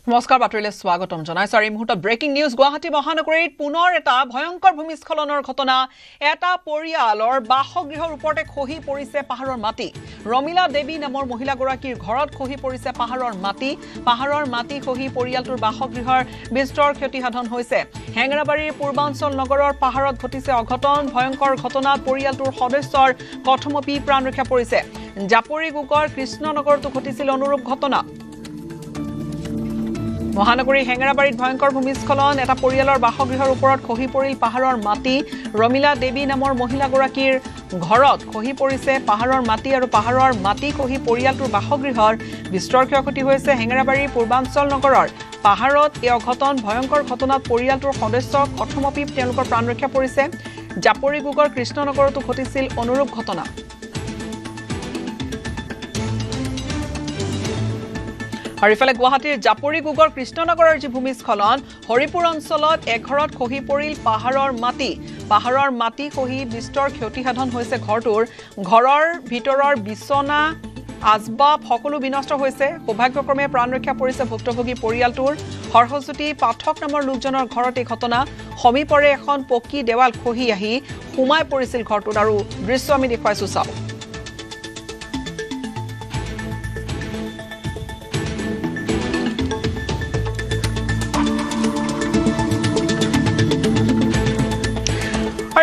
নমস্কাৰ বাতৰিলৈ স্বাগতম জনাইছো আৰু এই মুহূৰ্তত ব্ৰেকিং নিউজ গুৱাহাটী মহানগৰীত পুনৰ এটা ভয়ংকৰ ভূমিস্খলনৰ ঘটনা এটা পৰিয়ালৰ বাসগৃহৰ ওপৰতে খহি পৰিছে পাহাৰৰ মাটি ৰমিলা দেৱী নামৰ মহিলাগৰাকীৰ ঘৰত খহি পৰিছে পাহাৰৰ মাটি খহি পৰিয়ালটোৰ বাসগৃহৰ বিস্তৰ ক্ষতি সাধন হৈছে হেংৰাবাৰীৰ পূৰ্বাঞ্চল নগৰৰ পাহাৰত ঘটিছে অঘটন ভয়ংকৰ ঘটনাত পৰিয়ালটোৰ সদস্যৰ কথমপি প্ৰাণ ৰক্ষা পৰিছে জাপৰিগুগৰ কৃষ্ণনগৰতো ঘটিছিল অনুৰূপ ঘটনা মহানগৰী হেংৰাবাৰীত ভয়ংকৰ ভূমিস্খলন এটা পৰিয়ালৰ বাসগৃহৰ ওপৰত খহি পৰিল পাহাৰৰ মাটি ৰমিলা দেৱী নামৰ মহিলাগৰাকীৰ ঘৰত খহি পৰিছে পাহাৰৰ মাটি আৰু পাহাৰৰ মাটি খহি পৰিয়ালটোৰ বাসগৃহৰ বিস্তৰ ক্ষতি হৈছে হেংৰাবাৰীৰ পূৰ্বাঞ্চল নগৰৰ পাহাৰত এই অঘটন ভয়ংকৰ ঘটনাত পৰিয়ালটোৰ সদস্য কথমপি তেওঁলোকৰ প্ৰাণ ৰক্ষা পৰিছে জাপৰিগুগৰ কৃষ্ণনগৰতো ঘটিছিল অনুৰূপ ঘটনা আৰু ইফালে গুৱাহাটীৰ জাপৰিগুগৰ কৃষ্ণনগৰৰ যি ভূমিস্খলন হৰিপুৰ অঞ্চলত এঘৰত খহি পৰিল পাহাৰৰ মাটি খহি বিস্তৰ ক্ষতি সাধন হৈছে ঘৰৰ ভিতৰৰ বিছনা আজবাব সকলো বিনষ্ট হৈছে সৌভাগ্যক্ৰমে প্ৰাণ ৰক্ষা পৰিছে ভুক্তভোগী পৰিয়ালটোৰ হৰহজ্যোতি পাঠক নামৰ লোকজনৰ ঘৰত এই ঘটনা সমীপৰে এখন পকী দেৱাল খহি আহি সোমাই পৰিছিল ঘৰটোত আৰু দৃশ্য আমি দেখুৱাইছো চাওক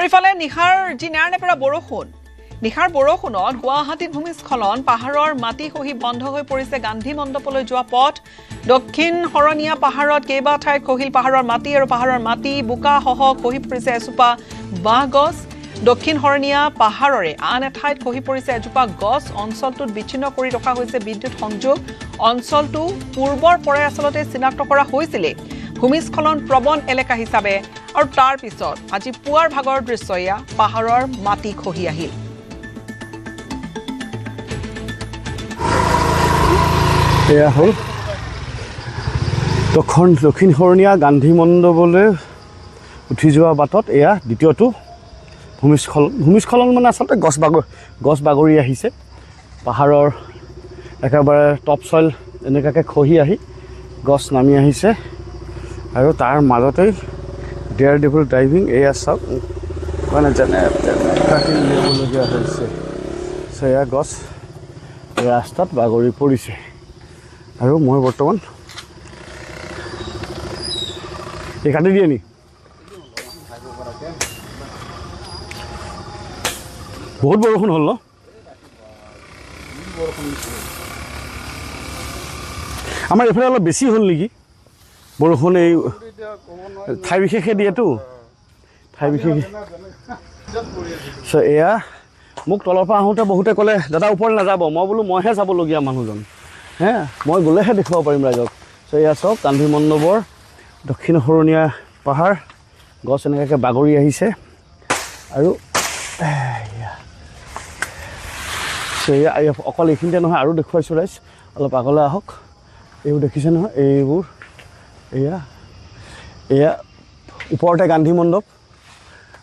ইফালে নিখাৰ যি নেৰানেপেৰা বৰষুণ নিখাৰ বৰষুণত গুৱাহাটীত ভূমিস্খলন পাহাৰৰ মাটি খহি বন্ধ হৈ পৰিছে গান্ধী মণ্ডপলৈ যোৱা পথ দক্ষিণ হৰণীয়া পাহাৰত কেইবা ঠাইত খহিল পাহাৰৰ মাটি বোকাসহ খহি পৰিছে এজোপা বাঁহ গছ দক্ষিণ হৰণীয়া পাহাৰৰে আন এঠাইত খহি পৰিছে এজোপা গছ অঞ্চলটোত বিচ্ছিন্ন কৰি ৰখা হৈছে বিদ্যুৎ সংযোগ অঞ্চলটো পূৰ্বৰ পৰাই আচলতে চিনাক্ত কৰা হৈছিলে ভূমিস্খলন প্ৰবণ এলেকা হিচাপে আৰু তাৰ পিছত আজি পুৱাৰ ভাগৰ দৃশ্য এয়া পাহাৰৰ মাটি খহি আহিল এয়া হ'ল দক্ষিণ হৰণীয়া গান্ধী মণ্ডপলৈ উঠি যোৱা বাটত এয়া দ্বিতীয়টো ভূমিস্খলন মানে আচলতে গছ বাগৰি আহিছে পাহাৰৰ একেবাৰে টপ চইল এনেকুৱাকৈ খহি আহি গছ নামি আহিছে আৰু তাৰ মাজতেই ডেয়াৰ ডেভিল ড্ৰাইভিং এয়া চাওক মানে যেনে ল'বলগীয়া হৈছে এয়া গছ ৰাস্তাত বাগৰি পৰিছে আৰু মই বৰ্তমান এই কাটি দিয়ে নি বহুত বৰষুণ হ'ল ন আমাৰ এইফালে অলপ বেছি হ'ল নেকি বৰষুণ এই ঠাই বিশেষে দিয়েতো ঠাই বিশেষে এয়া মোক তলৰ পৰা আহোঁতে বহুতে ক'লে দাদা ওপৰত নাযাব মই বোলো মইহে যাবলগীয়া মানুহজন হে মই গ'লেহে দেখুৱাব পাৰিম ৰাইজক এয়া চাওক গান্ধী মণ্ডপৰ দক্ষিণ হৰণীয়া পাহাৰ গছ এনেকুৱাকৈ বাগৰি আহিছে আৰু এয়া অকল এইখিনিতে নহয় আৰু দেখুৱাইছোঁ ৰাইজ অলপ আগলৈ আহক এইবোৰ দেখিছে নহয় এইবোৰ এয়া ওপৰতে গান্ধী মণ্ডপ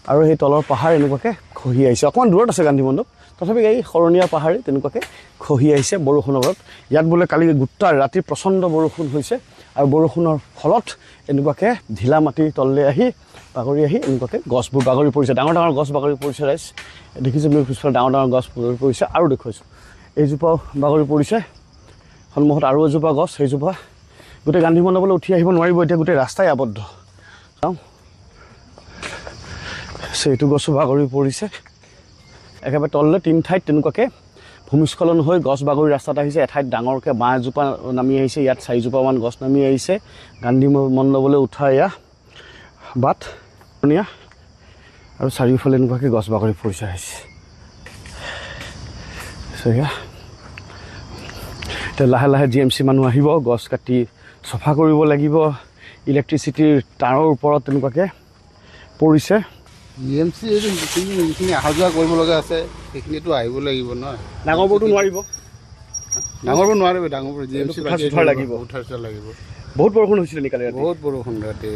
আৰু সেই তলৰ পাহাৰ এনেকুৱাকৈ খহি আহিছে অকণমান দূৰত আছে গান্ধী মণ্ডপ তথাপি এই হৰণীয়া পাহাৰে তেনেকুৱাকৈ খহি আহিছে বৰষুণৰ বৰত ইয়াত বোলে কালি গোটা ৰাতি প্ৰচণ্ড বৰষুণ হৈছে আৰু বৰষুণৰ ফলত এনেকুৱাকৈ ঢিলা মাটি তললৈ আহি বাগৰি আহি এনেকুৱাকৈ গছবোৰ বাগৰি পৰিছে ডাঙৰ গছ বাগৰি পৰিছে ৰাইজ দেখিছোঁ মোৰ পিছফালে ডাঙৰ গছ বাগৰি পৰিছে আৰু দেখুৱাইছোঁ এইজোপাও বাগৰি পৰিছে সন্মুখত আৰু এজোপা গছ সেইজোপা গোটেই গান্ধী মণ্ডপলৈ উঠি আহিব নোৱাৰিব এতিয়া গোটেই ৰাস্তাই আবদ্ধ চাওঁ এইটো গছো বাগৰি পৰিছে একেবাৰে তললৈ 3 ঠাইত তেনেকুৱাকৈ ভূমিস্খলন হৈ গছ বাগৰি ৰাস্তাত আহিছে এঠাইত ডাঙৰকৈ বাঁহ এজোপা নামি আহিছে ইয়াত 4জোপামান গছ নামি আহিছে গান্ধী মণ্ডপলৈ উঠা এয়া বাট আৰু চাৰিওফালে এনেকুৱাকৈ গছ বাগৰি পৰিছে আহিছে এয়া এতিয়া লাহে লাহে GMC মানুহ আহিব গছ কাটি চফা কৰিব লাগিব ইলেক্ট্ৰিচিটিৰ তাঁৰৰ ওপৰত তেনেকুৱাকৈ পৰিছে GMC যিখিনি অহা যোৱা কৰিব লগা আছে সেইখিনিতো আহিব লাগিব নহয় ডাঙৰবোৰতো নোৱাৰিব ডাঙৰবোৰ নোৱাৰিব ডাঙৰবোৰ GMC উঠাৰ লাগিব বহুত বৰষুণ হৈছিলে নেকি কালি ৰাতি বহুত বৰষুণ ৰাতি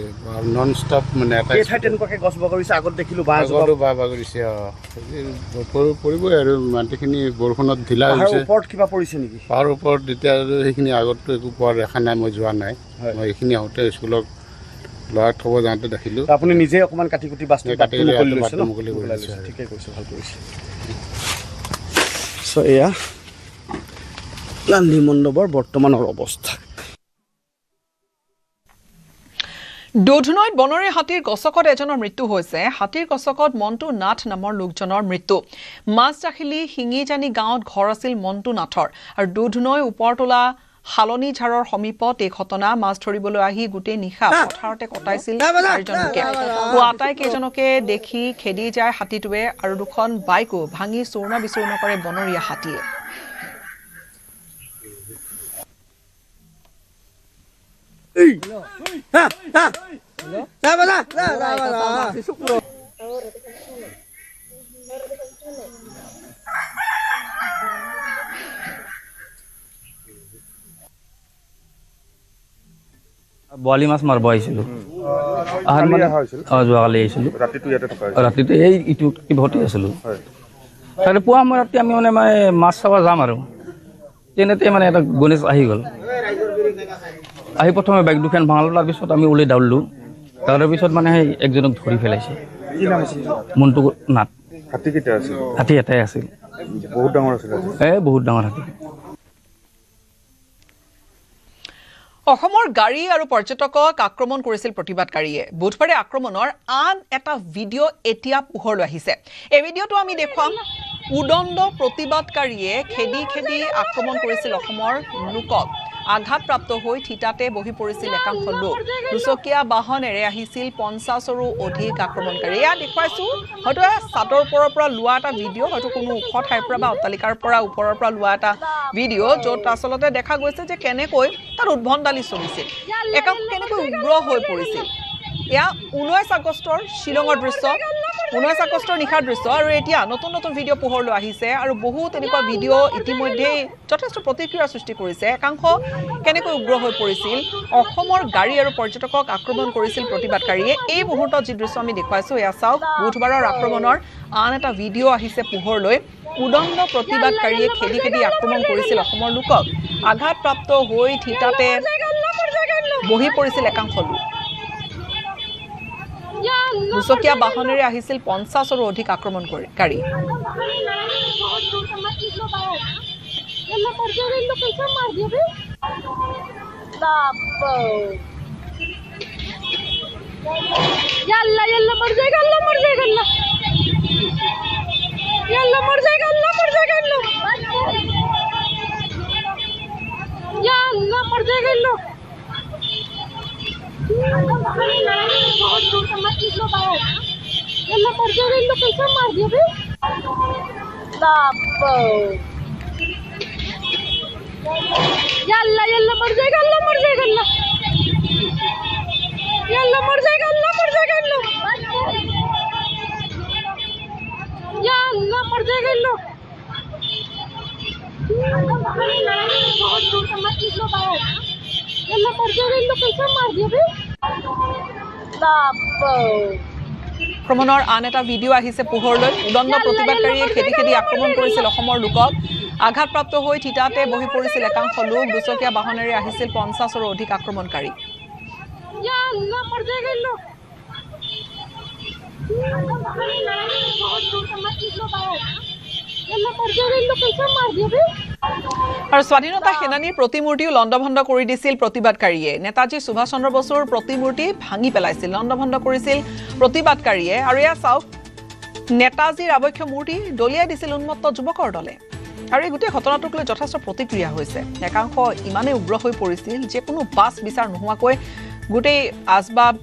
নন ষ্টপ মানে এটা এই ঠাইত তেনেকুৱাকৈ গছ বাগৰিছে আগত দেখিলোঁ আগতো বাঁহ বাগৰিছে পৰিবই আৰু মাটিখিনি বৰষুণত ঢিলা হৈছে ওপৰত কিবা পৰিছে নেকি পাহাৰৰ ওপৰত এতিয়া সেইখিনি আগততো একো পোৱা দেখা নাই মই যোৱা নাই মই এইখিনি আহোঁতে স্কুলত ল'ৰাক থ'ব যাওঁতে দেখিলোঁ আপুনি নিজে অকণমান কাটি কুটি বাছটো মুকলি কৰি লৈছে ঠিকে কৈছে ভাল কৰিছে চ' এয়া গান্ধী মণ্ডপৰ বৰ্তমানৰ অৱস্থা দোধনৈত বনৰীয়া হাতীৰ গছকত এজনৰ মৃত্যু হৈছে হাতীৰ গছকত মন্টু নাথ নামৰ লোকজনৰ মৃত্যু মাছজাখিলি শিঙিজানি গাঁৱত ঘৰ আছিল মন্টু নাথৰ আৰু দোধনৈ ওপৰতলা হালনি ঝাৰৰ সমীপত এই ঘটনা মাছ ধৰিবলৈ আহি গোটেই নিশা পথাৰতে কটাইছিল চাৰিজন লোকে পুৱা আটাইকেইজনকে দেখি খেদি যায় হাতীটোৱে আৰু দুখন বাইকো ভাঙি চূৰ্ণ বিচূৰ্ণ কৰে বনৰীয়া হাতীয়ে বৰালি মাছ মাৰিব আহিছিলোঁ যোৱাকালি আহিছিলোঁ ৰাতিটো এই ইটো ভৰ্তি আছিলোঁ তাতে পুৱা মই ৰাতি আমি মানে মাছ চাব যাম আৰু তেনেতে মানে এটা গণেশ আহি গ'ল আহি প্ৰথমে বাইক দুখন ভাঙালোঁ তাৰপিছত আমি ওলাই দাউৰিলোঁ তাৰপিছত মানে সেই একজনক ধৰি পেলাইছে মন্টু নাথ হাতী এটাই আছিল বহুত ডাঙৰ আছিল বহুত ডাঙৰ হাতী অসমৰ গাড়ী আৰু পৰ্যটকক আক্ৰমণ কৰিছিল প্ৰতিবাদকাৰীয়ে বুধবাৰে আক্ৰমণৰ আন এটা ভিডিঅ' এতিয়া পোহৰলৈ আহিছে এই ভিডিঅ'টো আমি দেখুৱাম উদণ্ড প্ৰতিবাদকাৰীয়ে খেদি খেদি আক্ৰমণ কৰিছিল অসমৰ লোকক আঘাতপ্ৰাপ্ত হৈ থিতাতে বহি পৰিছিল একাংশ লোক দুচকীয়া বাহনেৰে আহিছিল 50ৰো অধিক আক্ৰমণকাৰী এয়া দেখুৱাইছোঁ হয়তো ছাদৰ ওপৰৰ পৰা লোৱা এটা ভিডিঅ' হয়তো কোনো ওখ ঠাইৰ পৰা বা অট্টালিকাৰ পৰা ওপৰৰ পৰা লোৱা এটা ভিডিঅ' য'ত আচলতে দেখা গৈছে যে কেনেকৈ তাত উদ্ভণ্ডালি চলিছিল একাংশ কেনেকৈ উগ্ৰ হৈ পৰিছিল এয়া 19 আগষ্টৰ শ্বিলঙৰ দৃশ্য 19 আগষ্টৰ নিশাৰ দৃশ্য আৰু এতিয়া নতুন নতুন ভিডিঅ' পোহৰলৈ আহিছে আৰু বহু তেনেকুৱা ভিডিঅ' ইতিমধ্যেই যথেষ্ট প্ৰতিক্ৰিয়াৰ সৃষ্টি কৰিছে একাংশ কেনেকৈ উগ্ৰ হৈ পৰিছিল অসমৰ গাড়ী আৰু পৰ্যটকক আক্ৰমণ কৰিছিল প্ৰতিবাদকাৰীয়ে এই মুহূৰ্তত যি দৃশ্য আমি দেখুৱাইছোঁ এয়া চাওক বুধবাৰৰ আক্ৰমণৰ আন এটা ভিডিঅ' আহিছে পোহৰলৈ উদণ্ড প্ৰতিবাদকাৰীয়ে খেদি খেদি আক্ৰমণ কৰিছিল অসমৰ লোকক আঘাতপ্ৰাপ্ত হৈ থিতাতে বহি পৰিছিল একাংশ লোক দুচকীয়া বাহনেৰে আহিছিল 50ৰো অধিক আক্ৰমণকাৰী আক্ৰমণৰ আন এটা ভিডিঅ' আহিছে পোহৰলৈ উদণ্ড প্ৰতিবাদকাৰীয়ে খেদি খেদি আক্ৰমণ কৰিছিল অসমৰ লোকক আঘাতপ্ৰাপ্ত হৈ থিতাতে বহি পৰিছিল একাংশ লোক দুচকীয়া বাহনেৰে আহিছিল 50ৰো অধিক আক্ৰমণকাৰী আৰু স্বাধীনতা সেনানীৰ প্ৰতিমূৰ্তিও লণ্ডভণ্ড কৰি দিছিল প্ৰতিবাদকাৰীয়ে নেতাজী সুভাষ চন্দ্ৰ বসুৰ প্ৰতিমূৰ্তি ভাঙি পেলাইছিল লণ্ডভণ্ড কৰিছিল প্ৰতিবাদকাৰীয়ে আৰু এয়া চাওক নেতাজীৰ আৱক্ষ মূৰ্তি দলিয়াই দিছিল উন্মত্ত যুৱকৰ দলে আৰু এই গোটেই ঘটনাটোক লৈ যথেষ্ট প্ৰতিক্ৰিয়া হৈছে একাংশ ইমানেই উগ্ৰ হৈ পৰিছিল যে কোনো বাছ বিচাৰ নোহোৱাকৈ গোটেই আচবাব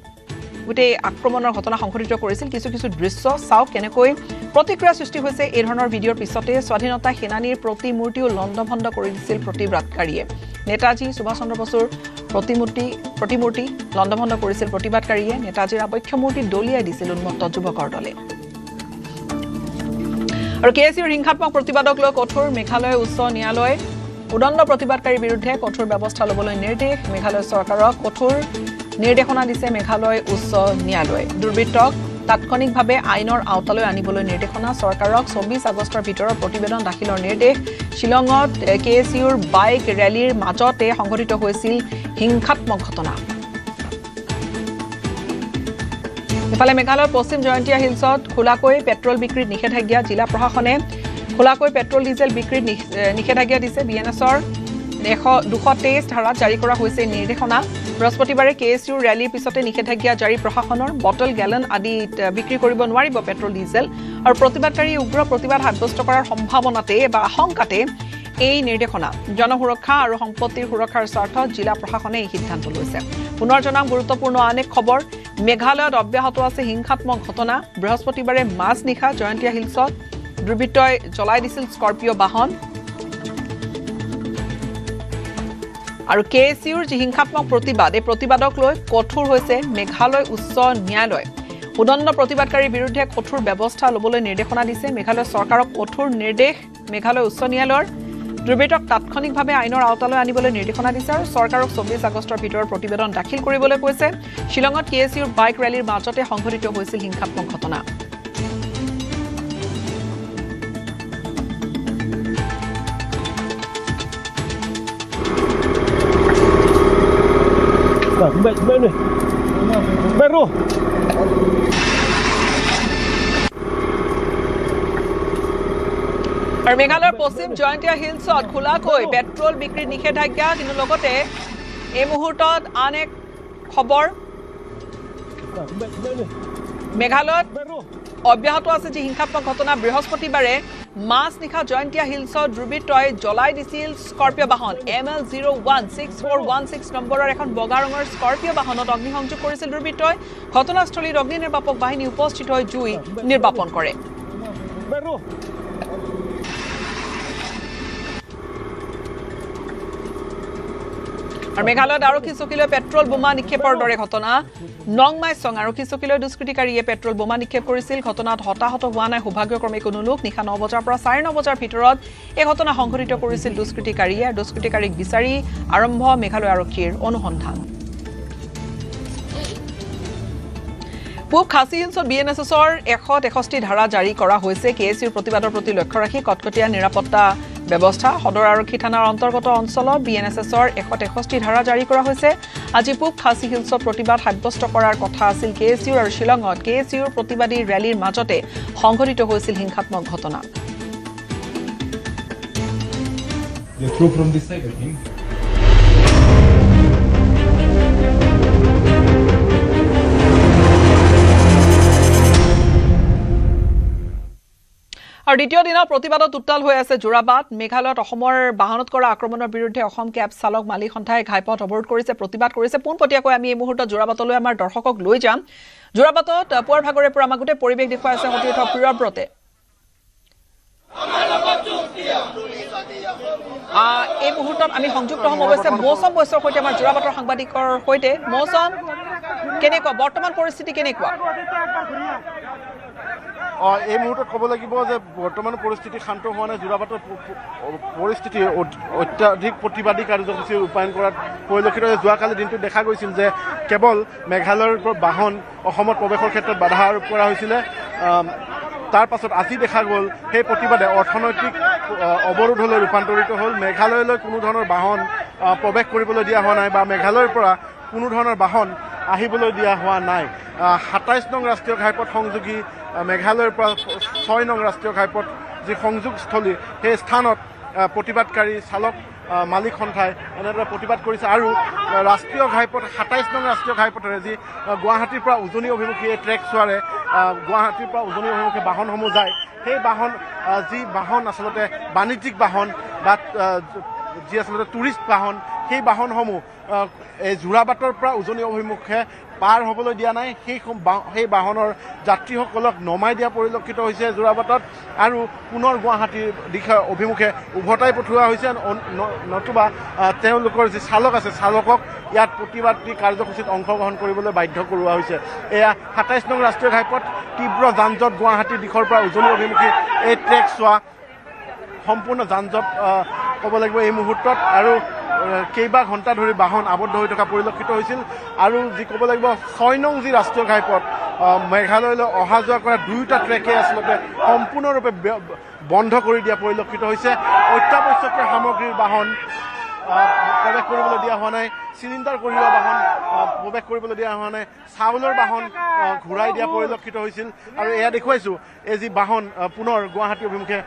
গোটেই আক্ৰমণৰ ঘটনা সংঘটিত কৰিছিল কিছু কিছু দৃশ্য চাওক কেনেকৈ প্ৰতিক্ৰিয়া সৃষ্টি হৈছে এই ধৰণৰ ভিডিঅ'ৰ পিছতে স্বাধীনতা সেনানীৰ প্ৰতিমূৰ্তিও লণ্ডভণ্ড কৰি দিছিল প্ৰতিবাদকাৰীয়ে নেতাজী সুভাষ চন্দ্ৰ বসুৰ প্ৰতিমূৰ্তি লণ্ডভণ্ড কৰিছিল প্ৰতিবাদকাৰীয়ে নেতাজীৰ আৱক্ষ মূৰ্তি দলিয়াই দিছিল উন্মত্ত যুৱকৰ দলে আৰু কেএছইউৰ হিংসাত্মক প্ৰতিবাদক লৈ কঠোৰ মেঘালয় উচ্চ ন্যায়ালয় উদণ্ড প্ৰতিবাদকাৰীৰ বিৰুদ্ধে কঠোৰ ব্যৱস্থা ল'বলৈ নিৰ্দেশ মেঘালয় চৰকাৰক কঠোৰ নিৰ্দেশনা দিছে মেঘালয় উচ্চ ন্যায়ালয়ে দুৰ্বৃত্তক তাৎক্ষণিকভাৱে আইনৰ আওতালৈ আনিবলৈ নিৰ্দেশনা চৰকাৰক 24 আগষ্টৰ ভিতৰত প্ৰতিবেদন দাখিলৰ নিৰ্দেশ শ্বিলঙত KSUৰ বাইক ৰেলীৰ মাজতে সংঘটিত হৈছিল হিংসাত্মক ঘটনা ইফালে মেঘালয়ৰ পশ্চিম জয়ন্তীয়া হিলছত খোলাকৈ পেট্ৰল বিক্ৰীত নিষেধাজ্ঞা জিলা প্ৰশাসনে খোলাকৈ পেট্ৰল ডিজেল বিক্ৰীত নিষেধাজ্ঞা দিছে BNSৰ 223 ধাৰাত জাৰি কৰা হৈছে নিৰ্দেশনা বৃহস্পতিবাৰে KSUৰ ৰেলীৰ পিছতে নিষেধাজ্ঞা জাৰি প্ৰশাসনৰ বটল গেলন আদি বিক্ৰী কৰিব নোৱাৰিব পেট্ৰল ডিজেল আৰু প্ৰতিবাদকাৰী উগ্ৰ প্ৰতিবাদ সাব্যস্ত কৰাৰ সম্ভাৱনাতে বা আশংকাতে এই নিৰ্দেশনা জনসুৰক্ষা আৰু সম্পত্তিৰ সুৰক্ষাৰ স্বাৰ্থত জিলা প্ৰশাসনে এই সিদ্ধান্ত লৈছে পুনৰ জনাম গুৰুত্বপূৰ্ণ আন এক খবৰ মেঘালয়ত অব্যাহত আছে হিংসাত্মক ঘটনা বৃহস্পতিবাৰে মাজনিশা জয়ন্তীয়া হিলছত দুৰ্বৃত্তই জ্বলাই দিছিল স্কৰ্পিঅ' বাহন আৰু KSUৰ যি হিংসাত্মক প্ৰতিবাদ এই প্ৰতিবাদক লৈ কঠোৰ হৈছে মেঘালয় উচ্চ ন্যায়ালয় উদণ্ড প্ৰতিবাদকাৰীৰ বিৰুদ্ধে কঠোৰ ব্যৱস্থা ল'বলৈ নিৰ্দেশনা দিছে মেঘালয় চৰকাৰক কঠোৰ নিৰ্দেশ মেঘালয় উচ্চ ন্যায়ালয়ৰ দুৰ্বৃত্তক তাৎক্ষণিকভাৱে আইনৰ আওতালৈ আনিবলৈ নিৰ্দেশনা দিছে আৰু চৰকাৰক 24 আগষ্টৰ ভিতৰত প্ৰতিবেদন দাখিল কৰিবলৈ কৈছে শ্বিলঙত KSUৰ বাইক ৰেলীৰ মাজতে সংঘটিত হৈছিল হিংসাত্মক ঘটনা আৰু মেঘালয়ৰ পশ্চিম জয়ন্তীয়া হিলছত খোলাকৈ পেট্ৰল বিক্ৰীৰ নিষেধাজ্ঞা কিন্তু লগতে এই মুহূৰ্তত আন এক খবৰ মেঘালয়ত অব্যাহত আছে যি হিংসাত্মক ঘটনা বৃহস্পতিবাৰে মাজনিশা জয়ন্তীয়া হিলছত দুৰ্বৃত্তই জ্বলাই দিছিল স্কৰ্পিঅ' বাহন ML016416 নম্বৰৰ এখন বগা ৰঙৰ স্কৰ্পিঅ' বাহনত অগ্নিসংযোগ কৰিছিল দুৰ্বৃত্তই ঘটনাস্থলীত অগ্নি নিৰ্বাপক বাহিনী উপস্থিত হৈ জুই নিৰ্বাপন কৰে আৰু মেঘালয়ত আৰক্ষী চকীলৈ পেট্ৰল বোমা নিক্ষেপৰ দৰে ঘটনা নংমাইচং আৰক্ষী চকীলৈ দুষ্কৃতিকাৰীয়ে পেট্ৰল বোমা নিক্ষেপ কৰিছিল ঘটনাত হতাহত হোৱা নাই সৌভাগ্যক্ৰমে কোনো লোক নিশা 9 বজাৰ পৰা 9:30 বজাৰ ভিতৰত এই ঘটনা সংঘটিত কৰিছিল দুষ্কৃতিকাৰীয়ে দুষ্কৃতিকাৰীক বিচাৰি আৰম্ভ মেঘালয় আৰক্ষীৰ অনুসন্ধান পূব খাচী হিলছত BNSSৰ 163 ধাৰা জাৰি কৰা হৈছে KSUৰ প্ৰতিবাদৰ প্ৰতি লক্ষ্য ৰাখি কটকটীয়া নিৰাপত্তা ব্যৱস্থা সদৰ আৰক্ষী থানাৰ অন্তৰ্গত অঞ্চলত BNSSৰ 163 ধাৰা জাৰি কৰা হৈছে আজি পূব খাচী হিলছত প্ৰতিবাদ সাব্যস্ত কৰাৰ কথা আছিল KSUৰ আৰু শ্বিলঙত KSUৰ প্ৰতিবাদী ৰেলীৰ মাজতে সংঘটিত হৈছিল হিংসাত্মক ঘটনা আৰু দ্বিতীয় দিনৰ প্ৰতিবাদত উত্তাল হৈ আছে যোৰাবাট মেঘালয়ত অসমৰ বাহনত কৰা আক্ৰমণৰ বিৰুদ্ধে অসম কেব চালক মালিক সন্থাই ঘাইপথ অৱৰোধ কৰিছে প্ৰতিবাদ কৰিছে পোনপটীয়াকৈ আমি এই মুহূৰ্তত যোৰাবাটলৈ আমাৰ দৰ্শকক লৈ যাম যোৰাবাটত পুৱাৰ ভাগৰে পৰা আমাৰ গোটেই পৰিৱেশ দেখুৱাই আছে সতীৰ্থ প্ৰিয়ব্ৰতে এই মুহূৰ্তত আমি সংযুক্ত হ'ম অৱশ্যে মৌচম বৈশ্যৰ সৈতে আমাৰ যোৰাবাটৰ সাংবাদিকৰ সৈতে মৌচম কেনেকুৱা বৰ্তমান পৰিস্থিতি কেনেকুৱা এই মুহূৰ্তত ক'ব লাগিব যে বৰ্তমান পৰিস্থিতি শান্ত হোৱা নাই যোৰাবাটৰ পৰিস্থিতি অত্যাধিক প্ৰতিবাদী কাৰ্যসূচী ৰূপায়ণ কৰাত পৰিলক্ষিত হৈছে যোৱাকালি দিনটোত দেখা গৈছিল যে কেৱল মেঘালয়ৰ বাহন অসমত প্ৰৱেশৰ ক্ষেত্ৰত বাধা আৰোপ কৰা হৈছিলে তাৰ পাছত আজি দেখা গ'ল সেই প্ৰতিবাদে অৰ্থনৈতিক অৱৰোধলৈ ৰূপান্তৰিত হ'ল মেঘালয়লৈ কোনো ধৰণৰ বাহন প্ৰৱেশ কৰিবলৈ দিয়া হোৱা নাই বা মেঘালয়ৰ পৰা কোনো ধৰণৰ বাহন আহিবলৈ দিয়া হোৱা নাই 27 নং ৰাষ্ট্ৰীয় ঘাইপথ সংযোগী মেঘালয়ৰ পৰা 6 নং ৰাষ্ট্ৰীয় ঘাইপথ যি সংযোগস্থলী সেই স্থানত প্ৰতিবাদকাৰী চালক মালিক সন্থাই এনেদৰে প্ৰতিবাদ কৰিছে আৰু ৰাষ্ট্ৰীয় ঘাইপথ 27 নং ৰাষ্ট্ৰীয় ঘাইপথেৰে যি গুৱাহাটীৰ পৰা উজনি অভিমুখী এই ট্ৰেক চোৱাৰে গুৱাহাটীৰ পৰা উজনি অভিমুখী বাহনসমূহ যায় সেই যি বাহন আচলতে বাণিজ্যিক বাহন বা যি আচলতে টুৰিষ্ট বাহন সেই বাহনসমূহ এই যোৰাবাটৰ পৰা উজনি অভিমুখে পাৰ হ'বলৈ দিয়া নাই সেই বাহনৰ যাত্ৰীসকলক নমাই দিয়া পৰিলক্ষিত হৈছে যোৰাবাটত আৰু পুনৰ গুৱাহাটীৰ দিশে অভিমুখে উভতাই পঠোৱা হৈছে নতুবা তেওঁলোকৰ যি চালক আছে চালকক ইয়াত প্ৰতিবাদী কাৰ্যসূচীত অংশগ্ৰহণ কৰিবলৈ বাধ্য কৰোৱা হৈছে এয়া 27 নং ৰাষ্ট্ৰীয় ঘাইপথ তীব্ৰ যান জঁট গুৱাহাটীৰ দিশৰ পৰা উজনি অভিমুখী এই ট্ৰেক চোৱা সম্পূৰ্ণ যান জঁট ক'ব লাগিব এই মুহূৰ্তত আৰু কেইবা ঘণ্টা ধৰি বাহন আবদ্ধ হৈ থকা পৰিলক্ষিত হৈছিল আৰু যি ক'ব লাগিব 6 নং যি ৰাষ্ট্ৰীয় ঘাইপথ মেঘালয়লৈ অহা যোৱা কৰা দুয়োটা ট্ৰেকে আচলতে সম্পূৰ্ণৰূপে বন্ধ কৰি দিয়া পৰিলক্ষিত হৈছে অত্যাৱশ্যকীয় সামগ্ৰীৰ বাহন প্ৰৱেশ কৰিবলৈ দিয়া হোৱা নাই চিলিণ্ডাৰ কঢ়িওৱা বাহন প্ৰৱেশ কৰিবলৈ দিয়া হোৱা নাই চাউলৰ বাহন ঘূৰাই দিয়া পৰিলক্ষিত হৈছিল আৰু এয়া দেখুৱাইছোঁ এই যি বাহন পুনৰ গুৱাহাটী অভিমুখে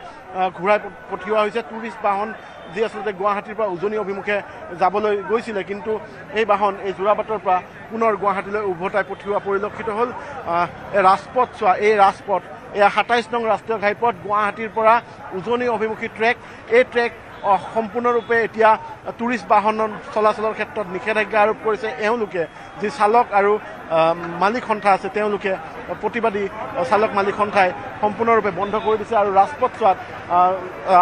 ঘূৰাই পঠিওৱা হৈছে টুৰিষ্ট বাহন যি আচলতে গুৱাহাটীৰ পৰা উজনি অভিমুখে যাবলৈ গৈছিলে কিন্তু এই বাহন এই যোৰাবাটৰ পৰা পুনৰ গুৱাহাটীলৈ উভতাই পঠিওৱা পৰিলক্ষিত হ'ল ৰাজপথ চোৱা এই ৰাজপথ এয়া 27 নং ৰাষ্ট্ৰীয় ঘাইপথ গুৱাহাটীৰ পৰা উজনি অভিমুখী ট্ৰেক এই ট্ৰেক সম্পূৰ্ণৰূপে এতিয়া টুৰিষ্ট বাহনৰ চলাচলৰ ক্ষেত্ৰত নিষেধাজ্ঞা আৰোপ কৰিছে এওঁলোকে যি চালক আৰু মালিক সন্থা আছে তেওঁলোকে প্ৰতিবাদী চালক মালিক সন্থাই সম্পূৰ্ণৰূপে বন্ধ কৰি দিছে আৰু ৰাজপথ চোৱাত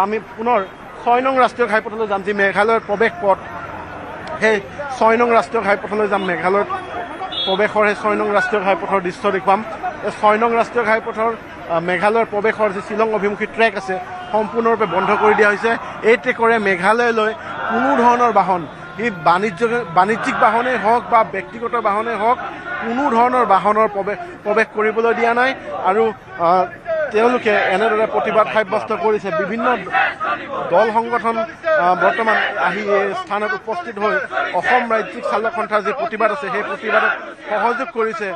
আমি পুনৰ 6 নং ৰাষ্ট্ৰীয় ঘাইপথলৈ যাম যি মেঘালয়ৰ প্ৰৱেশ পথ সেই 6 নং ৰাষ্ট্ৰীয় ঘাইপথলৈ যাম মেঘালয়ৰ প্ৰৱেশৰ সেই 6 নং ৰাষ্ট্ৰীয় ঘাইপথৰ দৃশ্য দেখুৱাম এই 6 নং ৰাষ্ট্ৰীয় ঘাইপথৰ মেঘালয়ৰ প্ৰৱেশৰ যি শ্বিলং অভিমুখী ট্ৰেক আছে সম্পূৰ্ণৰূপে বন্ধ কৰি দিয়া হৈছে এই ট্ৰেকৰে মেঘালয়লৈ কোনো ধৰণৰ বাহন ই বাণিজ্যিক বাহনেই হওক বা ব্যক্তিগত বাহনেই হওক কোনো ধৰণৰ বাহনৰ প্ৰৱেশ কৰিবলৈ দিয়া নাই আৰু তেওঁলোকে এনেদৰে প্ৰতিবাদ সাব্যস্ত কৰিছে বিভিন্ন দল সংগঠন বৰ্তমান আহি এই স্থানত উপস্থিত হৈ অসম ৰাজ্যিক চালক সন্থাৰ যি প্ৰতিবাদ আছে সেই প্ৰতিবাদত সহযোগ কৰিছে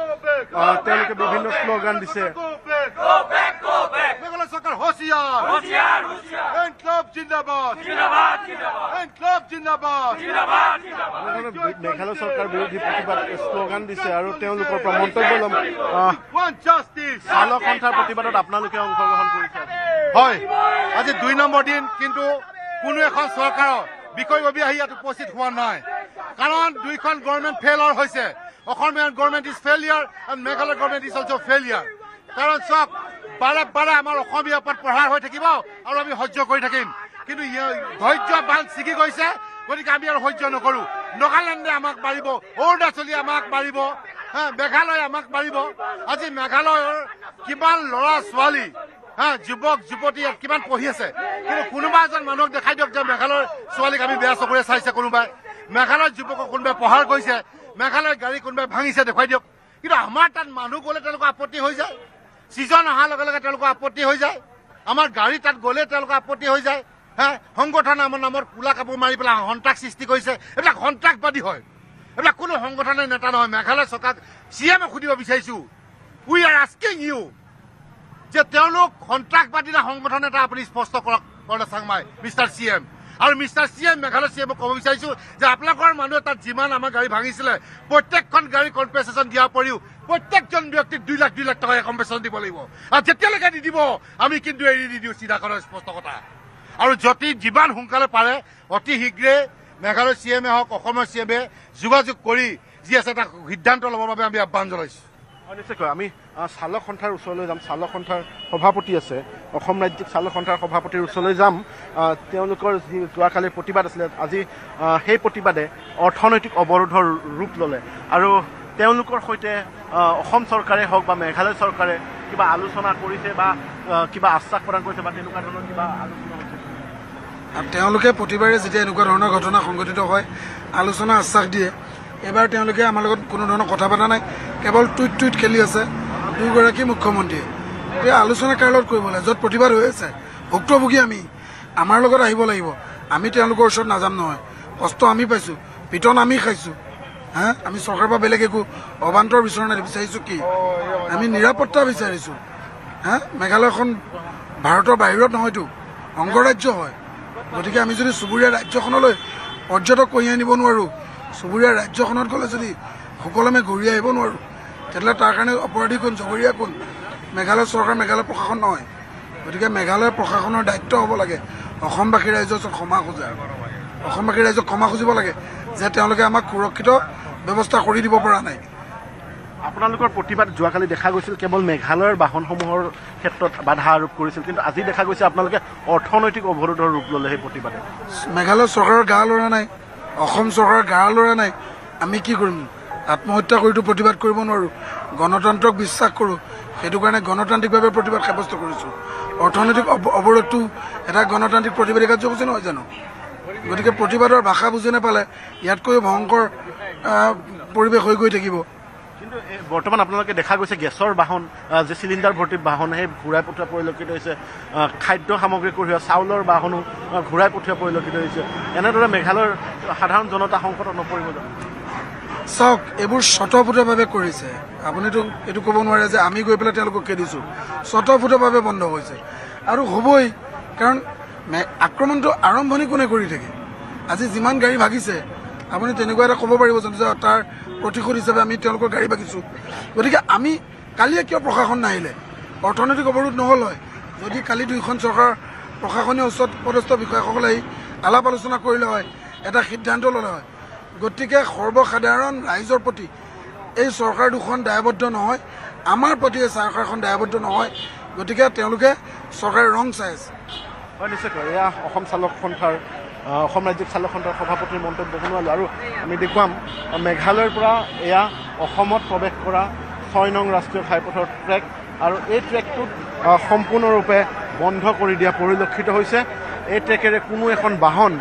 তেওঁলোকে বিভিন্ন শ্লোগান দিছে মেঘালয় চৰকাৰ বিৰোধী প্ৰতিবাদ শ্লোগান দিছে আৰু তেওঁলোকৰ পৰা মন্তব্য ল'ম চালক সন্থাৰ প্ৰতিবাদত আপোনালোকে অংশগ্ৰহণ কৰিছে হয় আজি 2 নম্বৰ দিন কিন্তু কোনো এখন চৰকাৰৰ বিষয়ববী আহি ইয়াত উপস্থিত হোৱা নাই কাৰণ দুইখন গভৰ্ণমেণ্ট ফেইলৰ হৈছে Assam government is failure and Meghalaya government is also' failure কাৰণ চাওক বাৰে বাৰে আমাৰ অসমীয়া ওপৰত প্ৰহাৰ হৈ থাকিব আৰু আমি সহ্য কৰি থাকিম কিন্তু ধৈৰ্য বান্ধ ছিগি গৈছে গতিকে আমি আৰু সহ্য নকৰোঁ নাগালেণ্ডে আমাক মাৰিব অৰুণাচলী আমাক মাৰিব মেঘালয় আমাক মাৰিব আজি মেঘালয়ৰ কিমান ল'ৰা ছোৱালী যুৱক যুৱতী ইয়াত কিমান পঢ়ি আছে কিন্তু কোনোবা এজন মানুহক দেখাই দিয়ক যে মেঘালয়ৰ ছোৱালীক আমি বেয়া চকুৰে চাইছে কোনোবাই মেঘালয়ৰ যুৱকক কোনোবাই প্ৰহাৰ কৰিছে মেঘালয়ৰ গাড়ী কোনোবাই ভাঙিছে দেখুৱাই দিয়ক কিন্তু আমাৰ তাত মানুহ গ'লে তেওঁলোকৰ আপত্তি হৈ যায় ছিজন অহাৰ লগে লগে তেওঁলোকৰ আপত্তি হৈ যায় আমাৰ গাড়ী তাত গ'লে তেওঁলোকৰ আপত্তি হৈ যায় সংগঠন আমাৰ নামত কোলা কাপোৰ মাৰি পেলাই সন্ত্ৰাস সৃষ্টি কৰিছে এইবিলাক সন্ত্ৰাসবাদী হয় এইবিলাক কোনো সংগঠনৰ নেতা নহয় মেঘালয় চৰকাৰক CM সুধিব বিচাৰিছোঁ উই আৰ আস্কিং ইউ যে তেওঁলোক সন্ত্ৰাসবাদী না সংগঠন এটা আপুনি স্পষ্ট কৰক কৰ্ণা চাংমাই মিষ্টাৰ CM আৰু মিষ্টাৰ CM মেঘালয় CM ক'ব বিচাৰিছোঁ যে আপোনালোকৰ মানুহে তাত যিমান আমাৰ গাড়ী ভাঙিছিলে প্ৰত্যেকখন গাড়ী কম্পেনচেশ্যন দিয়াৰ উপৰিও প্ৰত্যেকজন ব্যক্তিক 2 লাখ টকা কম্পেনচেশ্যন দিব লাগিব আৰু যেতিয়ালৈকে নিদিব আমি কিন্তু এৰি নিদিওঁ চিধা কৰা স্পষ্ট কথা আৰু যদি যিমান সোনকালে পাৰে অতি শীঘ্ৰে মেঘালয় CM হওক অসমৰ CM যোগাযোগ কৰি যি আছে এটা সিদ্ধান্ত ল'বৰ বাবে আমি আহ্বান জনাইছোঁ নিশ্চয়কৈ আমি চালক সন্থাৰ ওচৰলৈ যাম চালক সন্থাৰ সভাপতি আছে অসম ৰাজ্যিক চালক সন্থাৰ সভাপতিৰ ওচৰলৈ যাম তেওঁলোকৰ যি যোৱাকালিৰ প্ৰতিবাদ আছিলে আজি সেই প্ৰতিবাদে অৰ্থনৈতিক অৱৰোধৰ ৰূপ ল'লে আৰু তেওঁলোকৰ সৈতে অসম চৰকাৰে হওক বা মেঘালয় চৰকাৰে কিবা আলোচনা কৰিছে বা কিবা আশ্বাস প্ৰদান কৰিছে বা তেনেকুৱা ধৰণৰ কিবা আলোচনা হৈছে তেওঁলোকে প্ৰতিবাৰে যেতিয়া এনেকুৱা ধৰণৰ ঘটনা সংঘটিত হয় আলোচনা আশ্বাস দিয়ে এবাৰ তেওঁলোকে আমাৰ লগত কোনো ধৰণৰ কথা পতা নাই কেৱল টুইট খেলি আছে দুগৰাকী মুখ্যমন্ত্ৰীয়ে এই আলোচনা কাৰ লগত কৰিব লাগে য'ত প্ৰতিবাদ হৈ আছে ভুক্তভোগী আমি আমাৰ লগত আহিব লাগিব আমি তেওঁলোকৰ ওচৰত নাযাম নহয় কষ্ট আমি পাইছোঁ পিটন আমি খাইছোঁ আমি চৰকাৰৰ পৰা বেলেগ একো অবান্তৰ বিচৰা নাই বিচাৰিছোঁ কি আমি নিৰাপত্তা বিচাৰিছোঁ মেঘালয়খন ভাৰতৰ বাহিৰত নহয়তো অংগৰাজ্য হয় গতিকে আমি যদি চুবুৰীয়া ৰাজ্যখনলৈ পৰ্যটক কঢ়িয়াই আনিব নোৱাৰোঁ চুবুৰীয়া ৰাজ্যখনত গ'লে যদি সুকলমে ঘূৰি আহিব নোৱাৰোঁ তেতিয়াহ'লে তাৰ কাৰণে অপৰাধী কোন জগৰীয়া কোন মেঘালয় চৰকাৰ মেঘালয় প্ৰশাসন নহয় গতিকে মেঘালয় প্ৰশাসনৰ দায়িত্ব হ'ব লাগে অসমবাসী ৰাইজৰ ওচৰত ক্ষমা খোজা অসমবাসী ৰাইজক ক্ষমা খুজিব লাগে যে তেওঁলোকে আমাক সুৰক্ষিত ব্যৱস্থা কৰি দিব পৰা নাই আপোনালোকৰ প্ৰতিবাদ যোৱাকালি দেখা গৈছিল কেৱল মেঘালয়ৰ বাহনসমূহৰ ক্ষেত্ৰত বাধা আৰোপ কৰিছিল কিন্তু আজি দেখা গৈছে আপোনালোকে অৰ্থনৈতিক অৱৰোধৰ ৰূপ ল'লে সেই প্ৰতিবাদে মেঘালয় চৰকাৰৰ গা লৰা নাই অসম চৰকাৰৰ গা লৰা নাই আমি কি কৰিম আত্মহত্যা কৰিতো প্ৰতিবাদ কৰিব নোৱাৰোঁ গণতন্ত্ৰক বিশ্বাস কৰোঁ সেইটো কাৰণে গণতান্ত্ৰিকভাৱে প্ৰতিবাদ সাব্যস্ত কৰিছোঁ অৰ্থনৈতিক অৱৰোধটো এটা গণতান্ত্ৰিক প্ৰতিবাদী কাৰ্যসূচী নহয় জানো? গতিকে প্ৰতিবাদৰ ভাষা বুজি নাপালে ইয়াতকৈও ভয়ংকৰ পৰিৱেশ হৈ গৈ থাকিব। কিন্তু বৰ্তমান আপোনালোকে দেখা গৈছে গেছৰ বাহন যে চিলিণ্ডাৰ ভৰ্তি বাহন সেই ঘূৰাই পঠোৱা পৰিলক্ষিত হৈছে, খাদ্য সামগ্ৰী কঢ়িওৱা চাউলৰ বাহনো ঘূৰাই পঠোৱা পৰিলক্ষিত হৈছে। এনেদৰে মেঘালয়ৰ সাধাৰণ জনতা সংকটত নপৰিব জানো? চাওক, এইবোৰ স্বতঃফুতভাৱে কৰিছে। আপুনিতো এইটো ক'ব নোৱাৰে যে আমি গৈ পেলাই তেওঁলোকক খেদিছোঁ। স্বতঃফুতভাৱে বন্ধ হৈছে আৰু হ'বই, কাৰণ আক্ৰমণটো আৰম্ভণি কোনে কৰি থাকে? আজি যিমান গাড়ী ভাগিছে আপুনি তেনেকুৱা এটা ক'ব পাৰিব জানো যে তাৰ প্ৰতিশোধ হিচাপে আমি তেওঁলোকৰ গাড়ী ভাগিছোঁ? গতিকে আমি কালিয়ে কিয় প্ৰশাসন নাহিলে? অৰ্থনৈতিক অৱৰোধ নহ'ল হয় যদি কালি দুইখন চৰকাৰ প্ৰশাসনীয় উচ্চ পদস্থ বিষয়াসকলে আহি আলাপ আলোচনা কৰিলে হয়, এটা সিদ্ধান্ত ল'লে হয়। গতিকে সৰ্বসাধাৰণ ৰাইজৰ প্ৰতি এই চৰকাৰ দুখন দায়বদ্ধ নহয়, আমাৰ প্ৰতি এই চৰকাৰখন দায়বদ্ধ নহয়। গতিকে তেওঁলোকে চৰকাৰে ৰং চাই আছে। হয়, নিশ্চয়কৈ এয়া অসম চালক সন্থাৰ অসম ৰাজ্যিক চালক সন্থাৰ সভাপতিৰ মন্তব্য শুনোৱালোঁ। আৰু আমি দেখুৱাম মেঘালয়ৰ পৰা এয়া অসমত প্ৰৱেশ কৰা 6 নং ৰাষ্ট্ৰীয় ঘাইপথৰ ট্ৰেক, আৰু এই ট্ৰেকটোত সম্পূৰ্ণৰূপে বন্ধ কৰি দিয়া পৰিলক্ষিত হৈছে। এই ট্ৰেকেৰে কোনো এখন বাহন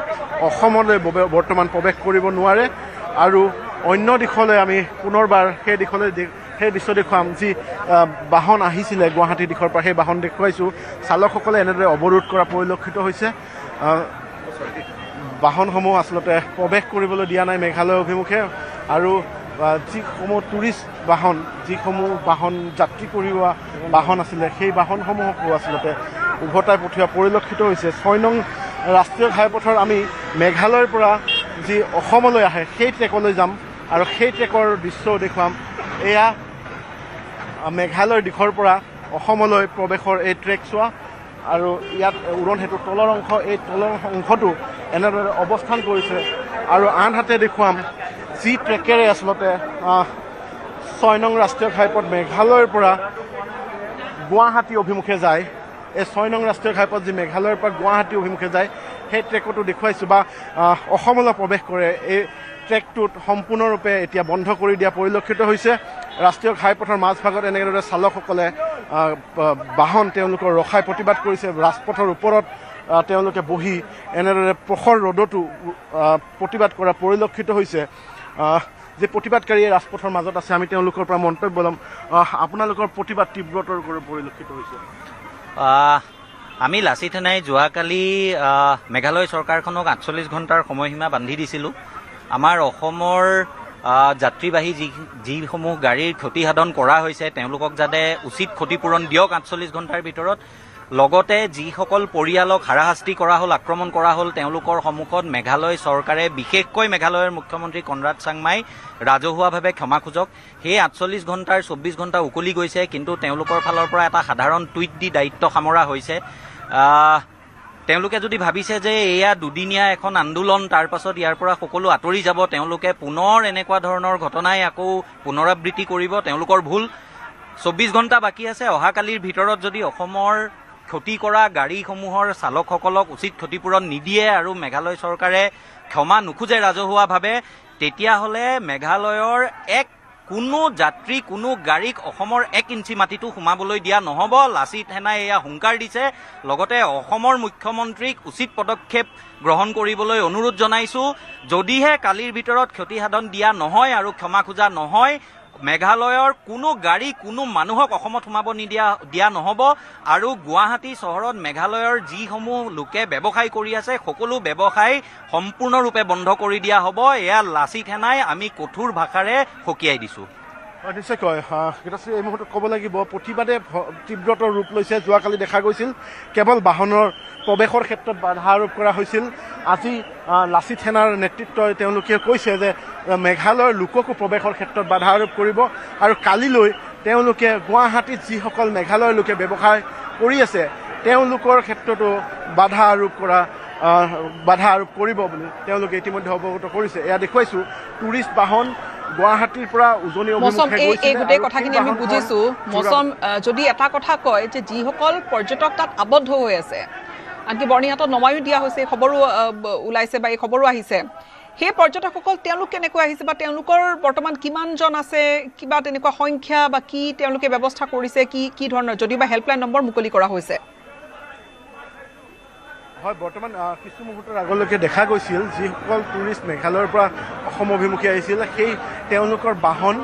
অসমলৈ বৰ্তমান প্ৰৱেশ কৰিব নোৱাৰে। আৰু অন্য দিশলৈ আমি পুনৰবাৰ সেই দৃশ্য দেখুৱাম যি বাহন আহিছিলে গুৱাহাটী দিশৰ পৰা, সেই বাহন দেখুৱাইছোঁ। চালকসকলে এনেদৰে অৱৰোধ কৰা পৰিলক্ষিত হৈছে। বাহনসমূহ আচলতে প্ৰৱেশ কৰিবলৈ দিয়া নাই মেঘালয় অভিমুখে। আৰু যিসমূহ টুৰিষ্ট বাহন, যিসমূহ বাহন যাত্ৰী কঢ়িওৱা বাহন আছিলে, সেই বাহনসমূহকো আচলতে উভতাই পঠিওৱা পৰিলক্ষিত হৈছে। 6 নং ৰাষ্ট্ৰীয় ঘাইপথৰ আমি মেঘালয়ৰ পৰা যি অসমলৈ আহে সেই ট্ৰেকলৈ যাম আৰু সেই ট্ৰেকৰ দৃশ্যও দেখুৱাম। এয়া মেঘালয়ৰ দিশৰ পৰা অসমলৈ প্ৰৱেশৰ এই ট্ৰেক চোৱা, আৰু ইয়াত উৰণ সেতুৰ তলৰ অংশ, এই তলৰ অংশটো এনেদৰে অৱস্থান কৰিছে। আৰু আনহাতে দেখুৱাম যি ট্ৰেকেৰে আচলতে 6 নং ৰাষ্ট্ৰীয় ঘাইপথ মেঘালয়ৰ পৰা গুৱাহাটী অভিমুখে যায়। এই 6 নং ৰাষ্ট্ৰীয় ঘাইপথ যি মেঘালয়ৰ পৰা গুৱাহাটী অভিমুখে যায় সেই ট্ৰেকতো দেখুৱাইছোঁ, বা অসমলৈ প্ৰৱেশ কৰে। এই ট্ৰেকটোত সম্পূৰ্ণৰূপে এতিয়া বন্ধ কৰি দিয়া পৰিলক্ষিত হৈছে। ৰাষ্ট্ৰীয় ঘাইপথৰ মাজভাগত এনেদৰে চালকসকলে বাহন তেওঁলোকৰ ৰখাই প্ৰতিবাদ কৰিছে। ৰাজপথৰ ওপৰত তেওঁলোকে বহি এনেদৰে প্ৰখৰ ৰ'দতো প্ৰতিবাদ কৰা পৰিলক্ষিত হৈছে। যে প্ৰতিবাদকাৰীয়ে ৰাজপথৰ মাজত আছে, আমি তেওঁলোকৰ পৰা মন্তব্য ল'ম। আপোনালোকৰ প্ৰতিবাদ তীব্ৰতৰ কৰি পৰিলক্ষিত হৈছে। আমি লাচিত সেনাই যোৱাকালি মেঘালয় চৰকাৰখনক 48 ঘণ্টাৰ সময়সীমা বান্ধি দিছিলোঁ। আমাৰ অসমৰ যাত্ৰীবাহী যিসমূহ গাড়ীৰ ক্ষতিসাধন কৰা হৈছে তেওঁলোকক যাতে উচিত ক্ষতিপূৰণ দিয়ক 48 ঘণ্টাৰ ভিতৰত। লগতে যিসকল পৰিয়ালক হাৰাশাস্তি কৰা হ'ল, আক্ৰমণ কৰা হ'ল, তেওঁলোকৰ সন্মুখত মেঘালয় চৰকাৰে, বিশেষকৈ মেঘালয়ৰ মুখ্যমন্ত্ৰী কনৰাড চাংমাই ৰাজহুৱাভাৱে ক্ষমা খোজক। সেই 48 ঘণ্টাৰ 24 ঘণ্টা উকলি গৈছে, কিন্তু তেওঁলোকৰ ফালৰ পৰা এটা সাধাৰণ টুইট দি দায়িত্ব সামৰা হৈছে। তেওঁলোকে যদি ভাবিছে যে এয়া দুদিনীয়া এখন আন্দোলন, তাৰ পাছত ইয়াৰ পৰা সকলো আঁতৰি যাব, তেওঁলোকে পুনৰ এনেকুৱা ধৰণৰ ঘটনাই আকৌ পুনৰাবৃত্তি কৰিব, তেওঁলোকৰ ভুল। 24 ঘণ্টা বাকী আছে। অহাকালিৰ ভিতৰত যদি অসমৰ ক্ষতি কৰা গাড়ীসমূহৰ চালকসকলক উচিত ক্ষতিপূৰণ নিদিয়ে আৰু মেঘালয় চৰকাৰে ক্ষমা নোখোজে ৰাজহুৱাভাৱে, তেতিয়াহ'লে মেঘালয়ৰ কোনো যাত্ৰী, কোনো গাড়ীক অসমৰ 1 ইঞ্চি মাটিতো সোমাবলৈ দিয়া নহ'ব। লাচিত সেনাই এয়া হুংকাৰ দিছে। লগতে অসমৰ মুখ্যমন্ত্ৰীক উচিত পদক্ষেপ গ্ৰহণ কৰিবলৈ অনুৰোধ জনাইছোঁ। যদিহে কালিৰ ভিতৰত ক্ষতিসাধন দিয়া নহয় আৰু ক্ষমা খোজা নহয়, মেঘালয়ৰ কোনো গাড়ী, কোনো মানুহক অসমত সোমাব দিয়া নহ'ব। আৰু গুৱাহাটী চহৰত মেঘালয়ৰ যিসমূহ লোকে ব্যৱসায় কৰি আছে সকলো ব্যৱসায় সম্পূৰ্ণৰূপে বন্ধ কৰি দিয়া হ'ব। এয়া লাচিত সেনাই আমি কঠোৰ ভাষাৰে সকীয়াই দিছোঁ। নিশ্চয়কৈ গীতাশ্ৰী, এই মুহূৰ্তত ক'ব লাগিব প্ৰতিবাদে তীব্ৰতৰ ৰূপ লৈছে। যোৱাকালি দেখা গৈছিল কেৱল বাহনৰ প্ৰৱেশৰ ক্ষেত্ৰত বাধা আৰোপ কৰা হৈছিল। আজি লাচিত সেনাৰ নেতৃত্বই তেওঁলোকে কৈছে যে মেঘালয়ৰ লোককো প্ৰৱেশৰ ক্ষেত্ৰত বাধা আৰোপ কৰিব। আৰু কালিলৈ তেওঁলোকে গুৱাহাটীত যিসকল মেঘালয়ৰ লোকে ব্যৱসায় কৰি আছে তেওঁলোকৰ ক্ষেত্ৰতো বাধা আৰোপ কৰিব বুলি তেওঁলোকে ইতিমধ্যে অৱগত কৰিছে। এয়া দেখুৱাইছোঁ টুৰিষ্ট বাহন গুৱাহাটীৰ পৰা উজনি অভিমুখে গৈছে। এই গোটেই কথাখিনি আমি বুজিছোঁ। মৌচম, যদি এটা কথা কয় যে যিসকল পৰ্যটক তাত আবদ্ধ হৈ আছে, আনকি বৰ্ণিহাটত নমায়ো দিয়া হৈছে, খবৰো ওলাইছে বা এই খবৰো আহিছে, সেই পৰ্যটকসকল তেওঁলোক কেনেকৈ আহিছে বা তেওঁলোকৰ বৰ্তমান কিমানজন আছে, কিবা তেনেকুৱা সংখ্যা বা কি তেওঁলোকে ব্যৱস্থা কৰিছে, কি ধৰণৰ, যদিও বা হেল্পলাইন নম্বৰ মুকলি কৰা হৈছে? হয় বৰ্তমান কিছু মুহূৰ্তৰ আগলৈকে দেখা গৈছিল যিসকল টুৰিষ্ট মেঘালয়ৰ পৰা অসম অভিমুখী আহিছিল সেই তেওঁলোকৰ বাহন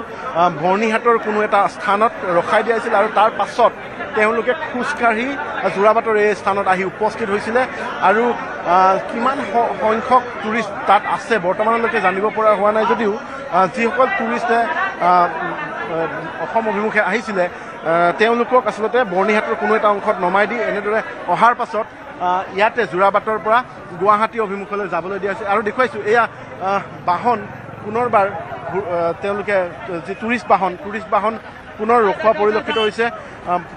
বৰ্ণিহাটৰ কোনো এটা স্থানত ৰখাই দিয়া হৈছিল আৰু তাৰ পাছত তেওঁলোকে খোজকাঢ়ি যোৰাবাটৰ এই স্থানত আহি উপস্থিত হৈছিলে আৰু কিমান সংখ্যক টুৰিষ্ট তাত আছে বৰ্তমানলৈকে জানিব পৰা হোৱা নাই যদিও যিসকল টুৰিষ্টে অসম অভিমুখে আহিছিলে তেওঁলোকক আচলতে বৰ্ণিহাটৰ কোনো এটা অংশত নমাই দি এনেদৰে অহাৰ পাছত ইয়াতে যোৰাবাটৰ পৰা গুৱাহাটী অভিমুখলৈ যাবলৈ দিয়া হৈছে আৰু দেখুৱাইছোঁ এয়া বাহন পুনৰবাৰ তেওঁলোকে যি টুৰিষ্ট বাহন পুনৰ ৰখোৱা পৰিলক্ষিত হৈছে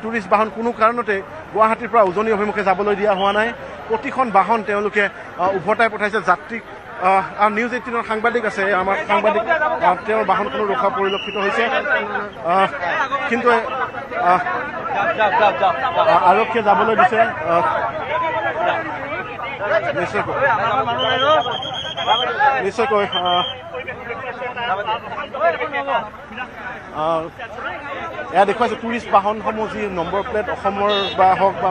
টুৰিষ্ট বাহন কোনো কাৰণতে গুৱাহাটীৰ পৰা উজনি অভিমুখে যাবলৈ দিয়া হোৱা নাই প্ৰতিখন বাহন তেওঁলোকে উভতাই পঠাইছে যাত্ৰীক নিউজ 18ৰ সাংবাদিক আছে আমাৰ সাংবাদিক তেওঁৰ বাহনখনো ৰখা পৰিলক্ষিত হৈছে কিন্তু আৰক্ষীয়ে যাবলৈ দিছে নিশ্চয়কৈ এয়া দেখুৱাইছে টুৰিষ্ট বাহনসমূহ যি নম্বৰ প্লেট অসমৰ বা হওক বা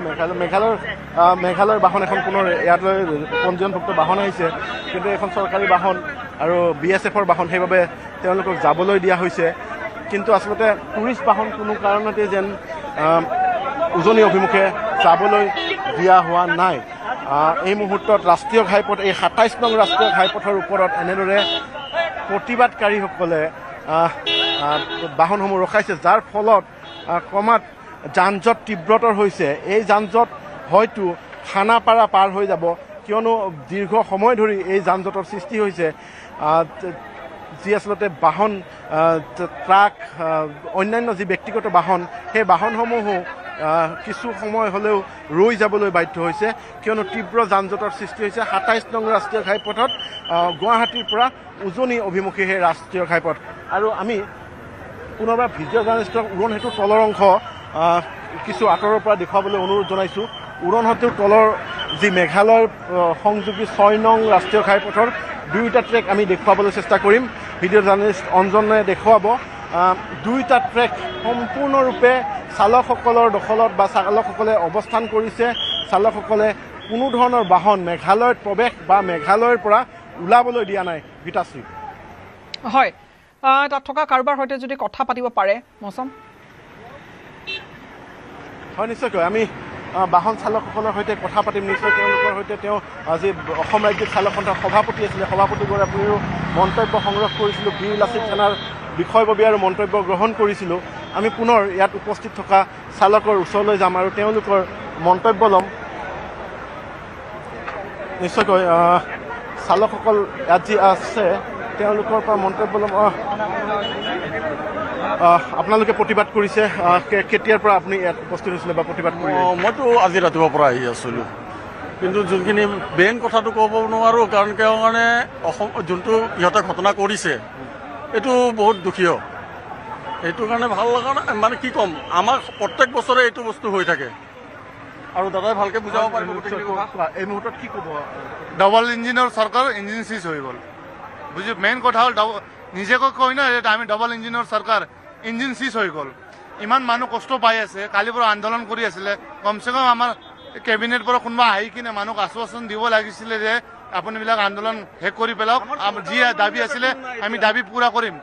মেঘালয়ৰ বাহন এখন পুনৰ ইয়ালৈ পঞ্জীয়নভুক্ত বাহন আহিছে কিন্তু এখন চৰকাৰী বাহন আৰু BSFৰ বাহন সেইবাবে তেওঁলোকক যাবলৈ দিয়া হৈছে কিন্তু আচলতে টুৰিষ্ট বাহন কোনো কাৰণতে যেন উজনি অভিমুখে যাবলৈ দিয়া হোৱা নাই এই মুহূৰ্তত ৰাষ্ট্ৰীয় ঘাইপথ এই 27 নং ৰাষ্ট্ৰীয় ঘাইপথৰ ওপৰত এনেদৰে প্ৰতিবাদকাৰীসকলে বাহনসমূহ ৰখাইছে যাৰ ফলত ক্ৰমাৎ যান জঁট তীব্ৰতৰ হৈছে এই যান জঁট হয়তো খানাপাৰা পাৰ হৈ যাব কিয়নো দীৰ্ঘ সময় ধৰি এই যান জঁটৰ সৃষ্টি হৈছে যি আচলতে বাহন ট্ৰাক অন্যান্য যি ব্যক্তিগত বাহন সেই বাহনসমূহো কিছু সময় হ'লেও ৰৈ যাবলৈ বাধ্য হৈছে কিয়নো তীব্ৰ যান জঁটৰ সৃষ্টি হৈছে 27 নং ৰাষ্ট্ৰীয় ঘাইপথত গুৱাহাটীৰ পৰা উজনি অভিমুখী সেই ৰাষ্ট্ৰীয় ঘাইপথ আৰু আমি পুনৰবাৰ ভিডিঅ' জাৰ্নেলিষ্টক উৰণ সেতুৰ তলৰ অংশ কিছু আঁতৰৰ পৰা দেখুৱাবলৈ অনুৰোধ জনাইছোঁ উৰণ সেতুৰ তলৰ যি মেঘালয়ৰ সংযোগী 6 নং ৰাষ্ট্ৰীয় ঘাইপথৰ দুয়োটা ট্ৰেক আমি দেখুৱাবলৈ চেষ্টা কৰিম ভিডিঅ' জাৰ্নেলিষ্ট অঞ্জনে দেখুৱাব দুয়োটা ট্ৰেক সম্পূৰ্ণৰূপে চালকসকলৰ দখলত বা চালকসকলে অৱস্থান কৰিছে চালকসকলে কোনো ধৰণৰ বাহন মেঘালয়ত প্ৰৱেশ বা মেঘালয়ৰ পৰা ওলাবলৈ দিয়া নাই গীতাশ্ৰী হয় তাত থকা কাৰোবাৰ সৈতে যদি কথা পাতিব পাৰে মৌচম হয় নিশ্চয়কৈ আমি বাহন চালকসকলৰ সৈতে কথা পাতিম নিশ্চয় তেওঁলোকৰ সৈতে তেওঁ আজি অসম ৰাজ্যিক চালক সন্থাৰ সভাপতি আছিলে সভাপতিগৰাকীৰো মন্তব্য সংগ্ৰহ কৰিছিলোঁ বীৰ লাচিত থানাৰ বিষয়ববী আৰু মন্তব্য গ্ৰহণ কৰিছিলোঁ আমি পুনৰ ইয়াত উপস্থিত থকা চালকৰ ওচৰলৈ যাম আৰু তেওঁলোকৰ মন্তব্য ল'ম নিশ্চয়কৈ চালকসকল ইয়াত যি আছে তেওঁলোকৰ পৰা মন্তব্য ল'ম আপোনালোকে প্ৰতিবাদ কৰিছে কেতিয়াৰ পৰা আপুনি ইয়াত উপস্থিত হৈছিলে বা প্ৰতিবাদ কৰি মইতো আজি ৰাতিপুৱাৰ পৰা আহি আছিলোঁ কিন্তু যোনখিনি বেংক কথাটো ক'ব নোৱাৰোঁ কাৰণ কিয় কাৰণে অসম যোনটো ইহঁতে ঘটনা কৰিছে এইটো বহুত দুখীয় এইটো কাৰণে ভাল লগা নাই মানে কি ক'ম আমাৰ প্ৰত্যেক বছৰে এইটো বস্তু হৈ থাকে আৰু দাদাই ভালকৈ বুজাব পাৰিব এই মুহূৰ্তত কি ক'ব ডবল ইঞ্জিনৰ চৰকাৰ ইঞ্জিন চিজ হৈ গ'ল বুজি মেইন কথা হ'ল নিজেকৈ কয় না যে আমি ডবল ইঞ্জিনৰ চৰকাৰ ইঞ্জিন চিজ হৈ গ'ল ইমান মানুহ কষ্ট পাই আছে কালিৰ পৰা আন্দোলন কৰি আছিলে কমচে কম আমাৰ কেবিনেট পৰা কোনোবা আহি কিনে মানুহক আশ্বাসন দিব লাগিছিলে যে আপুনিবিলাক আন্দোলন শেষ কৰি পেলাওক যি দাবী আছিলে আমি দাবী পূৰা কৰিম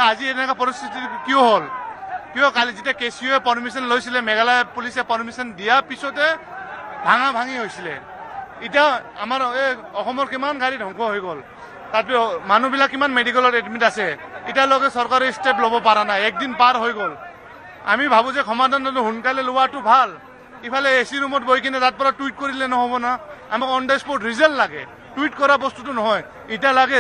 আজি এনেকুৱা পৰিস্থিতি কিয় হ'ল কিয় কালি যেতিয়া KCOয়ে পাৰ্মিশ্যন লৈছিলে মেঘালয় পুলিচে পাৰ্মিশ্যন দিয়াৰ পিছতে ভাঙা ভাঙি হৈছিলে এতিয়া আমাৰ এই অসমৰ কিমান গাড়ী ধ্বংস হৈ গ'ল তাৰপিছত মানুহবিলাক কিমান মেডিকেলত এডমিট আছে এতিয়ালৈকে চৰকাৰে ষ্টেপ ল'ব পৰা নাই একদিন পাৰ হৈ গ'ল আমি ভাবোঁ যে সমাধানটো সোনকালে লোৱাটো ভাল ইফালে AC ৰুমত বহি কিনে তাৰ পৰা টুইট কৰিলে নহ'ব না আমাক অন দ্য স্পট ৰিজাল্ট লাগে টুইট কৰা বস্তুটো নহয় এতিয়া লাগে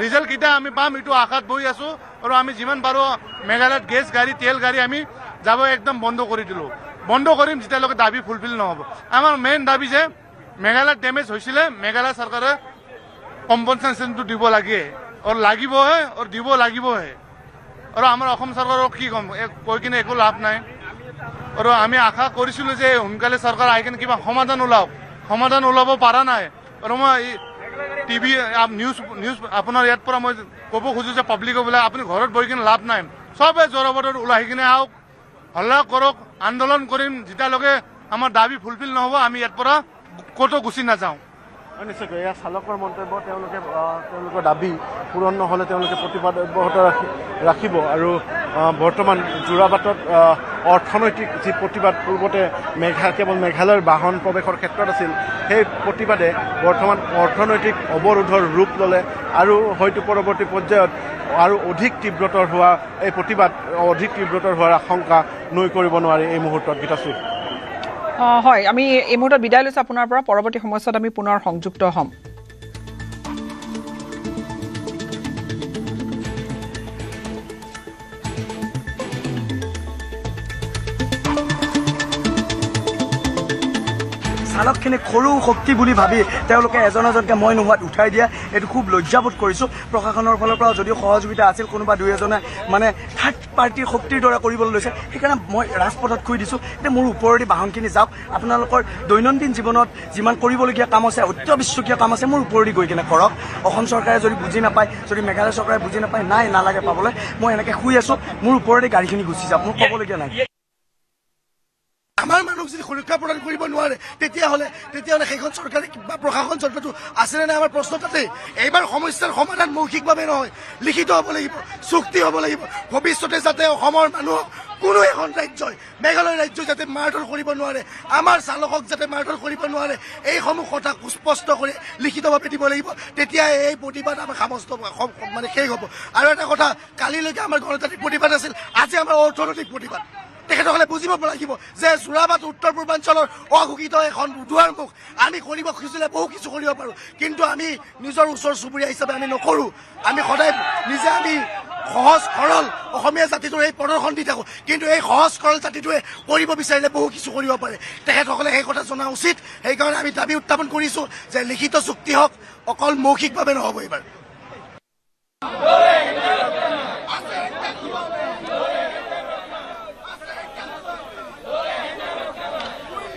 ৰিজাল্ট কেতিয়া আমি পাম এইটো আশাত বহি আছোঁ আৰু আমি যিমান পাৰোঁ মেঘালয়ত গেছ গাড়ী তেল গাড়ী আমি যাব একদম বন্ধ কৰি দিলোঁ বন্ধ কৰিম যেতিয়ালৈকে দাবী ফুলফিল নহ'ব আমাৰ মেইন দাবী যে মেঘালয়ত ডেমেজ হৈছিলে মেঘালয় চৰকাৰে কম্পনচেশ্যনটো দিব লাগে আৰু লাগিবহে আৰু দিব লাগিবহে আৰু আমাৰ অসম চৰকাৰক কি ক'ম কৈ কিনে একো লাভ নাই আৰু আমি আশা কৰিছিলোঁ যে সোনকালে চৰকাৰ আহি কিনে কিবা সমাধান ওলাব পৰা নাই আৰু মই টিভি নিউজ আপোনাৰ ইয়াৰ পৰা মই ক'ব খোজোঁ যে পাব্লিকক বোলে আপুনি ঘৰত বহি কিনে লাভ নাই চবে জোৰাবাটত ওলাই কিনে আহক হল্লা কৰক আন্দোলন কৰিম যেতিয়ালৈকে আমাৰ দাবী ফুলফিল নহ'ব আমি ইয়াৰ পৰা ক'তো গুচি নাযাওঁ। নিশ্চয়কৈ এয়া চালকৰ মন্তব্য। তেওঁলোকৰ দাবী পূৰণ নহ'লে তেওঁলোকে প্ৰতিবাদ অব্যাহত ৰাখিব। আৰু বৰ্তমান যোৰাবাটত অৰ্থনৈতিক যি প্ৰতিবাদ পূৰ্বতে কেৱল মেঘালয়ৰ বাহন প্ৰৱেশৰ ক্ষেত্ৰত আছিল, সেই প্ৰতিবাদে বৰ্তমান অৰ্থনৈতিক অৱৰোধৰ ৰূপ ল'লে আৰু হয়তো পৰৱৰ্তী পৰ্যায়ত আৰু অধিক তীব্ৰতৰ হোৱা এই প্ৰতিবাদ অধিক তীব্ৰতৰ হোৱাৰ আশংকা নুই কৰিব নোৱাৰি এই মুহূৰ্তত। গীতাশ্ৰী, হয়, আমি এই মুহূৰ্তত বিদায় লৈছোঁ আপোনাৰ পৰা। পৰৱৰ্তী সময়ছোৱাত আমি পুনৰ সংযুক্ত হ'ম। চালকখিনিক সৰু শক্তি বুলি ভাবি তেওঁলোকে এজন এজনকৈ মই নোহোৱাত উঠাই দিয়া, এইটো খুব লজ্জাবোধ কৰিছোঁ। প্ৰশাসনৰ ফালৰ পৰা যদিও সহযোগিতা আছিল, কোনোবা দুই এজনে মানে থাৰ্ড পাৰ্টিৰ শক্তিৰ দৰে কৰিবলৈ লৈছে, সেইকাৰণে মই ৰাজপথত কৈ দিছোঁ যে মোৰ ওপৰেদি বাহনখিনি যাওক, আপোনালোকৰ দৈনন্দিন জীৱনত যিমান কৰিবলগীয়া কাম আছে, অত্যাৱশ্যকীয় কাম আছে, মোৰ ওপৰেদি গৈ কিনে কৰক। অসম চৰকাৰে যদি বুজি নাপায়, যদি মেঘালয় চৰকাৰে বুজি নাপায়, নাই নালাগে পাবলৈ, মই এনেকৈ শুই আছোঁ, মোৰ ওপৰেদি গাড়ীখিনি গুচি যাওক, মোৰ ক'বলগীয়া নাই। আমাৰ মানুহক যদি সুৰক্ষা প্ৰদান কৰিব নোৱাৰে তেতিয়াহ'লে সেইখন চৰকাৰে বা প্ৰশাসন চৰকাৰটো আছেনে নাই? আমাৰ প্ৰশ্ন তাতেই। এইবাৰ সমস্যাৰ সমাধান মৌখিকভাৱে নহয়, লিখিত হ'ব লাগিব, চুক্তি হ'ব লাগিব। ভৱিষ্যতে যাতে অসমৰ মানুহক কোনো এখন ৰাজ্যই, মেঘালয় ৰাজ্যই যাতে মাৰধৰ কৰিব নোৱাৰে, আমাৰ চালকক যাতে মাৰধৰ কৰিব নোৱাৰে, এইসমূহ কথা সুস্পষ্ট কৰি লিখিতভাৱে দিব লাগিব। তেতিয়া এই প্ৰতিবাদ আমাৰ সমস্ত মানে শেষ হ'ব। আৰু এটা কথা, কালিলৈকে আমাৰ গণতান্ত্ৰিক প্ৰতিবাদ আছিল, আজি আমাৰ অৰ্থনৈতিক প্ৰতিবাদ। তেখেতসকলে বুজিব লাগিব যে যোৰাবাট উত্তৰ পূৰ্বাঞ্চলৰ অঘোষিত এখন দুৱাৰমুখ। আমি কৰিব খুজিলে বহু কিছু কৰিব পাৰোঁ, কিন্তু আমি নিজৰ ওচৰ চুবুৰীয়া হিচাপে আমি নকৰোঁ। আমি সদায় নিজে আমি সহজ সৰল অসমীয়া জাতিটোৰ এই প্ৰদৰ্শন দি থাকোঁ, কিন্তু এই সহজ সৰল জাতিটোৱে কৰিব বিচাৰিলে বহু কিছু কৰিব পাৰে। তেখেতসকলে সেই কথা জনা উচিত। সেইকাৰণে আমি দাবী উত্থাপন কৰিছোঁ যে লিখিত চুক্তি হওক, অকল মৌখিকভাৱে নহ'ব এইবাৰ।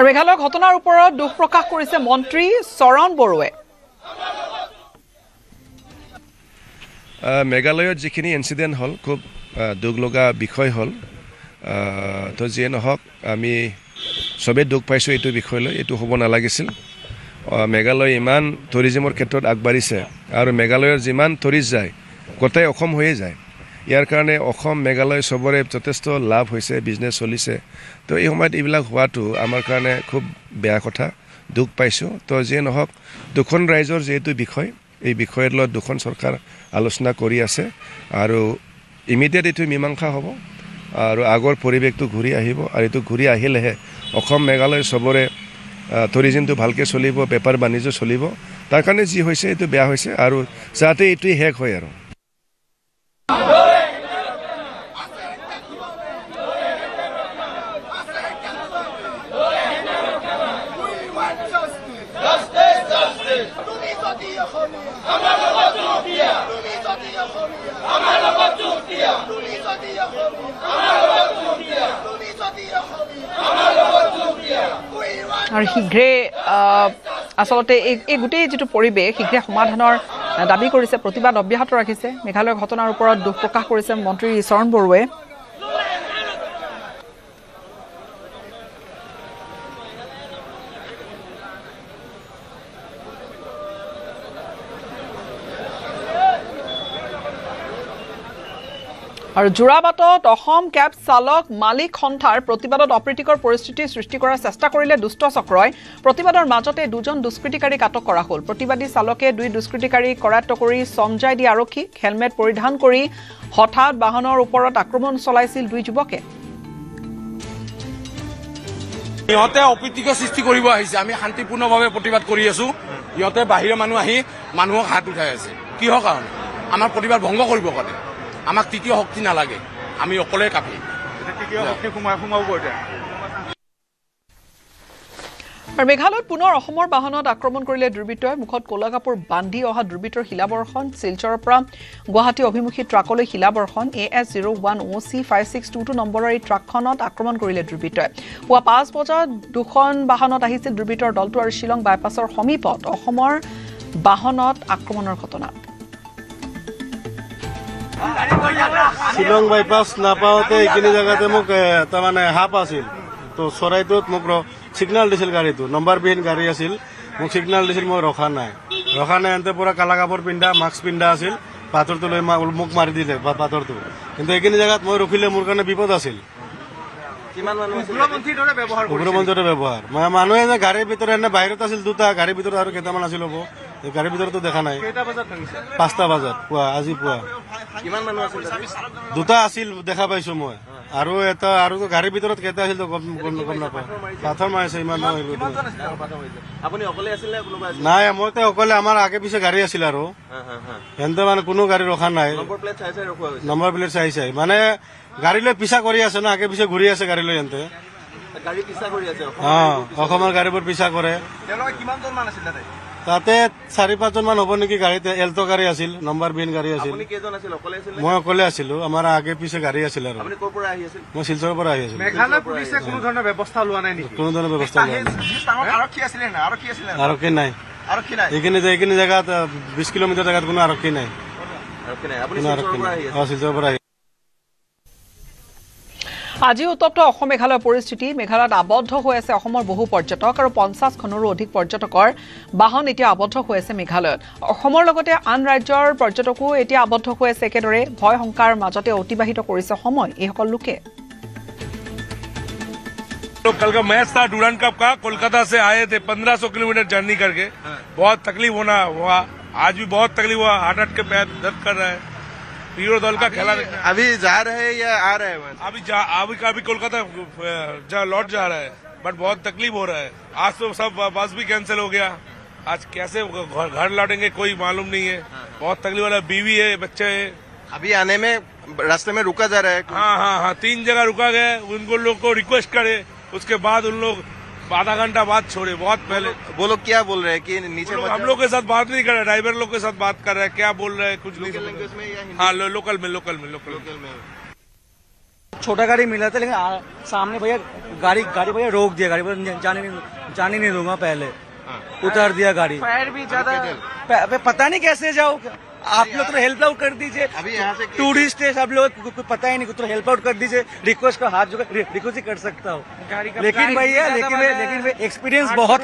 মেঘালয়ৰ ঘটনাৰ ওপৰত দুখ প্ৰকাশ কৰিছে মন্ত্ৰী চৰণ বড়োৱে। মেঘালয়ত যিখিনি ইনচিডেণ্ট হ'ল, খুব দুখ লগা বিষয় হ'ল। তো যিয়ে নহওক, আমি চবেই দুখ পাইছোঁ এইটো বিষয় লৈ। এইটো হ'ব নালাগিছিল। মেঘালয় ইমান টুৰিজিমৰ ক্ষেত্ৰত আগবাঢ়িছে, আৰু মেঘালয়ৰ যিমান টুৰিষ্ট যায় গোটেই অসম হৈয়ে যায়। ইয়াৰ কাৰণে অসম মেঘালয় চবৰে যথেষ্ট লাভ হৈছে, বিজনেছ চলিছে। তো এই সময়ত এইবিলাক হোৱাটো আমাৰ কাৰণে খুব বেয়া কথা, দুখ পাইছোঁ। তো যিয়ে নহওক, দুখন ৰাইজৰ যিহেতু বিষয়, এই বিষয়ৰ লগত দুখন চৰকাৰ আলোচনা কৰি আছে, আৰু ইমিডিয়েট এইটো মীমাংসা হ'ব, আৰু আগৰ পৰিৱেশটো ঘূৰি আহিব। আৰু এইটো ঘূৰি আহিলেহে অসম মেঘালয় চবৰে টুৰিজিমটো ভালকৈ চলিব, বেপাৰ বাণিজ্য চলিব। তাৰ কাৰণে যি হৈছে এইটো বেয়া হৈছে, আৰু যাতে এইটোৱে শেষ হয়। আৰু আৰু শীঘ্ৰে আচলতে এই গোটেই যিটো পৰিৱেশ শীঘ্ৰে সমাধানৰ দাবী কৰিছে, প্ৰতিবাদ অব্যাহত ৰাখিছে। মেঘালয়ৰ ঘটনাৰ ওপৰত দুখ প্ৰকাশ কৰিছে মন্ত্ৰী চৰণ বড়োৱে। আৰু যোৰাবাটত অসম কেব চালক মালিক সন্থাৰ প্ৰতিবাদত অপ্ৰীতিকৰ পৰিস্থিতি সৃষ্টি কৰাৰ চেষ্টা কৰিলে দুষ্ট চক্ৰই। প্ৰতিবাদৰ মাজতে দুজন দুষ্কৃতিকাৰীক আটক কৰা হ'ল। প্ৰতিবাদী চালকে দুই দুষ্কৃতিকাৰীক কৰায়ত্ব কৰি চমজাই দিয়া আৰক্ষীক। হেলমেট পৰিধান কৰি হঠাৎ বাহনৰ ওপৰত আক্ৰমণ চলাইছিল দুই যুৱকে। সিহঁতে অপ্ৰীতিকৰ সৃষ্টি কৰিব আহিছে। আমি শান্তিপূৰ্ণভাৱে প্ৰতিবাদ কৰি আছো, সিহঁতে বাহিৰৰ মানুহ আহি মানুহক হাত উঠাই আছে। কিহৰ কাৰণে? আমাৰ প্ৰতিবাদ ভংগ কৰিব কাৰণে। আমাক তৃতীয় শক্তি নালাগে, আমি অকলে কাপি। আৰু মেঘালয়ত পুনৰ অসমৰ বাহনত আক্ৰমণ কৰিলে দুৰ্বৃত্তই। মুখত ক'লা কাপোৰ বান্ধি অহা দুৰ্বৃত্তৰ শিলাবৰ্ষণ। শিলচৰৰ পৰা গুৱাহাটী অভিমুখী ট্ৰাকলৈ শিলাবৰ্ষণ। AS01OC5622 নম্বৰৰ এই ট্ৰাকখনত আক্ৰমণ কৰিলে দুৰ্বৃত্তই। পুৱা 5 বজাত দুখন বাহনত আহিছিল দুৰ্বৃত্তৰ দলটো, আৰু শ্বিলং বাইপাছৰ সমীপত অসমৰ বাহনত আক্ৰমণৰ ঘটনা। শ্বিলং বাইপাছ নাপাওঁতে এইখিনি জেগাতে মোক তাৰমানে সাপ আছিল, তো চৰাইটোত মোক ছিগনেল দিছিল গাড়ীটো নম্বৰবিহীন গাড়ী আছিল মোক ছিগনেল দিছিল মই ৰখা নাই এন্তে পুৰা কালা কাপোৰ পিন্ধা মাস্ক পিন্ধা আছিল পাথৰটো লৈ মোক মাৰি দিলে পাথৰটো কিন্তু এইখিনি জেগাত মই ৰখিলে মোৰ কাৰণে বিপদ আছিল উগ্ৰপন্থীৰ ব্যৱহাৰ মানুহে যে গাড়ীৰ ভিতৰত এনে বাহিৰত আছিল দুটা গাড়ীৰ ভিতৰত আৰু কেইটামান আছিল হ'ব গাড়ীৰ ভিতৰতো দেখা নাই 5টা বজাত পুৱা আজি পুৱা দুটা আছিল দেখা পাইছো মই আৰু এটা আৰু গাড়ীৰ ভিতৰত কেইটা আছিল গম নাপাওঁ পাথৰ মাৰিছে ইমান নাই মইতো অকলে আমাৰ আগে পিছে গাড়ী আছিল আৰু সিহঁতে মানে কোনো গাড়ী ৰখা নাই নম্বৰ প্লেট চাই মানে গাড়ী লৈ পিছা কৰি আছে না আগে পিছে ঘূৰি আছে গাড়ী লৈ সিহঁতে অসমৰ গাড়ীবোৰ পিছা কৰে তাতে 4-5জন মান হ'ব নেকি গাড়ীতে এল্টো গাড়ী আছিল নম্বৰবিহীন গাড়ী আছিল মই অকলে আছিলো আমাৰ আগে পিছে গাড়ী আছিল আৰু মই শিলচৰৰ পৰা আহি আছিলো মেঘালয় পুলিচে কোনো ধৰণৰ ব্যৱস্থা লোৱা নাই নেকি কোনো ধৰণৰ ব্যৱস্থা লোৱা নাই আৰক্ষী নাই এইখিনি জেগাত 20 কিলোমিটাৰ জেগাত কোনো আৰক্ষী নাই শিলচৰৰ পৰা আজি উত্তপ্ত অসম মেঘালয় পৰিস্থিতি মেঘালয়ত আবদ্ধ হৈ আছে অসমৰ বহু পৰ্যটক আৰু 50খনৰো অধিক পৰ্যটকৰ বাহন এতিয়া আবদ্ধ হৈ আছে মেঘালয়ত অসমৰ লগতে আন ৰাজ্যৰ পৰ্যটকো এতিয়া আবদ্ধ হৈ আছে একেদৰে ভয় শংকাৰ মাজতে অতিবাহিত কৰিছে সময় এইসকল লোকে तो कल का मैच था डुरान कप का कोलकाता से आए थे 1500 किलोमीटर जर्नी करके बहुत तकलीफ हुआ आज भी बहुत तकलीफ हुआ हार्ट के पैर दर्द कर रहा है हीरो दल का खेला अभी जा रहे हैं या आ रहे हैं अभी कोलकाता लौट जा रहा है बट बहुत तकलीफ हो रहा है आज तो सब बस भी कैंसिल हो गया आज कैसे घर लौटेंगे कोई मालूम नहीं है बहुत तकलीफ वाला बीवी है बच्चे है अभी आने में रास्ते में रुका जा रहा है हाँ 3 जगह रुका गया उनको लोग को रिक्वेस्ट करे उसके बाद उन लोग आधा घंटा बाद छोड़े बहुत पहले वो लोग क्या बोल रहे हैं कि नीचे हम लोग के साथ बात नहीं कर रहे ड्राइवर लोग के साथ बात कर रहे हैं क्या बोल रहे हैं कुछ नहीं लैंग्वेज में या हाँ लोकल में छोटा गाड़ी मिला था लेकिन सामने भैया गाड़ी भैया रोक दिया गाड़ी जाने नहीं दूंगा पहले उतार दिया गाड़ी फायर भी ज्यादा पता नहीं कैसे जाओ आप लोग तो हेल्प आउट कर दीजिए अभी यहाँ से टूरिस्ट है सब लोग को पता ही नहीं तो हेल्प आउट कर दीजिए रिक्वेस्ट का हाथ जो रिक्वेस्ट ही कर सकता हूँ लेकिन भैया लेकिन एक्सपीरियंस बहुत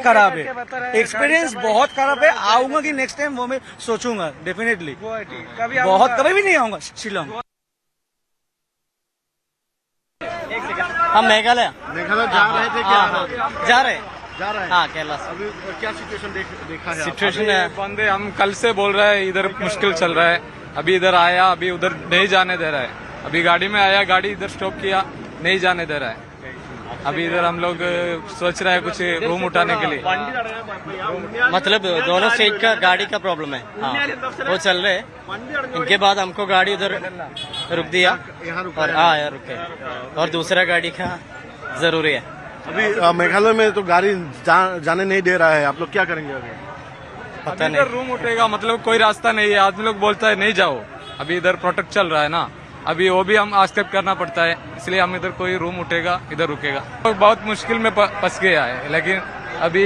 खराब है आऊंगा कि नेक्स्ट टाइम वो मैं सोचूंगा डेफिनेटली कभी भी नहीं आऊंगा शिलोंग हम मेघालय जा रहे थे क्या जा रहे हाँ कैलाश अभी क्या सिचुएशन देखा है सिचुएशन है बंदे हम कल से बोल रहे हैं इधर मुश्किल चल रहा है अभी इधर आया अभी उधर नहीं जाने दे रहा है अभी गाड़ी में आया गाड़ी इधर स्टॉप किया नहीं जाने दे रहा है अभी इधर हम लोग सोच रहे हैं कुछ रूम उठाने के लिए मतलब दोनों स्टेट का गाड़ी का प्रॉब्लम है वो चल रहे इनके बाद हमको गाड़ी उधर रुक दिया और यहाँ रुके और दूसरा गाड़ी का जरूरी है अभी मेघालय में तो गाड़ी जाने नहीं दे रहा है आप लोग क्या करेंगे अभी पता नहीं रूम उठेगा मतलब कोई रास्ता नहीं है आदमी लोग बोलता है नहीं जाओ अभी इधर प्रोटेक्ट चल रहा है ना अभी वो भी हम एक्सेप्ट करना पड़ता है इसलिए हम इधर कोई रूम उठेगा इधर रुकेगा तो बहुत मुश्किल में फंस गया है लेकिन अभी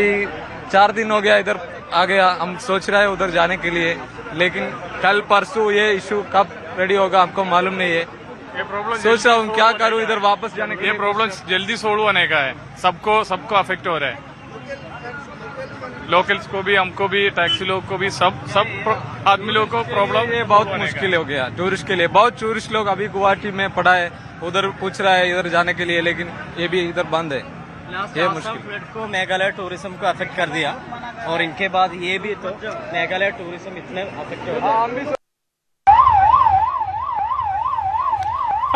4 दिन हो गया इधर आ गया हम सोच रहे हैं उधर जाने के लिए लेकिन कल परसों ये इशू कब रेडी होगा हमको मालूम नहीं है सोच रहा हूँ क्या करूँ इधर वापस जाने के लिए प्रॉब्लम जल्दी सोल्व होने का है सबको अफेक्ट हो रहा है लोकल्स को भी हमको भी टैक्सी लोग को भी सब आदमी लोगों को प्रॉब्लम ये बहुत मुश्किल हो गया टूरिस्ट के लिए बहुत टूरिस्ट लोग अभी गुवाहाटी में पड़ा है उधर पूछ रहा है इधर जाने के लिए लेकिन ये भी इधर बंद है ये मुश्किल को मेघालय टूरिज्म को अफेक्ट कर दिया और इनके बाद ये भी तो मेघालय टूरिज्म इतने अफेक्ट हो गया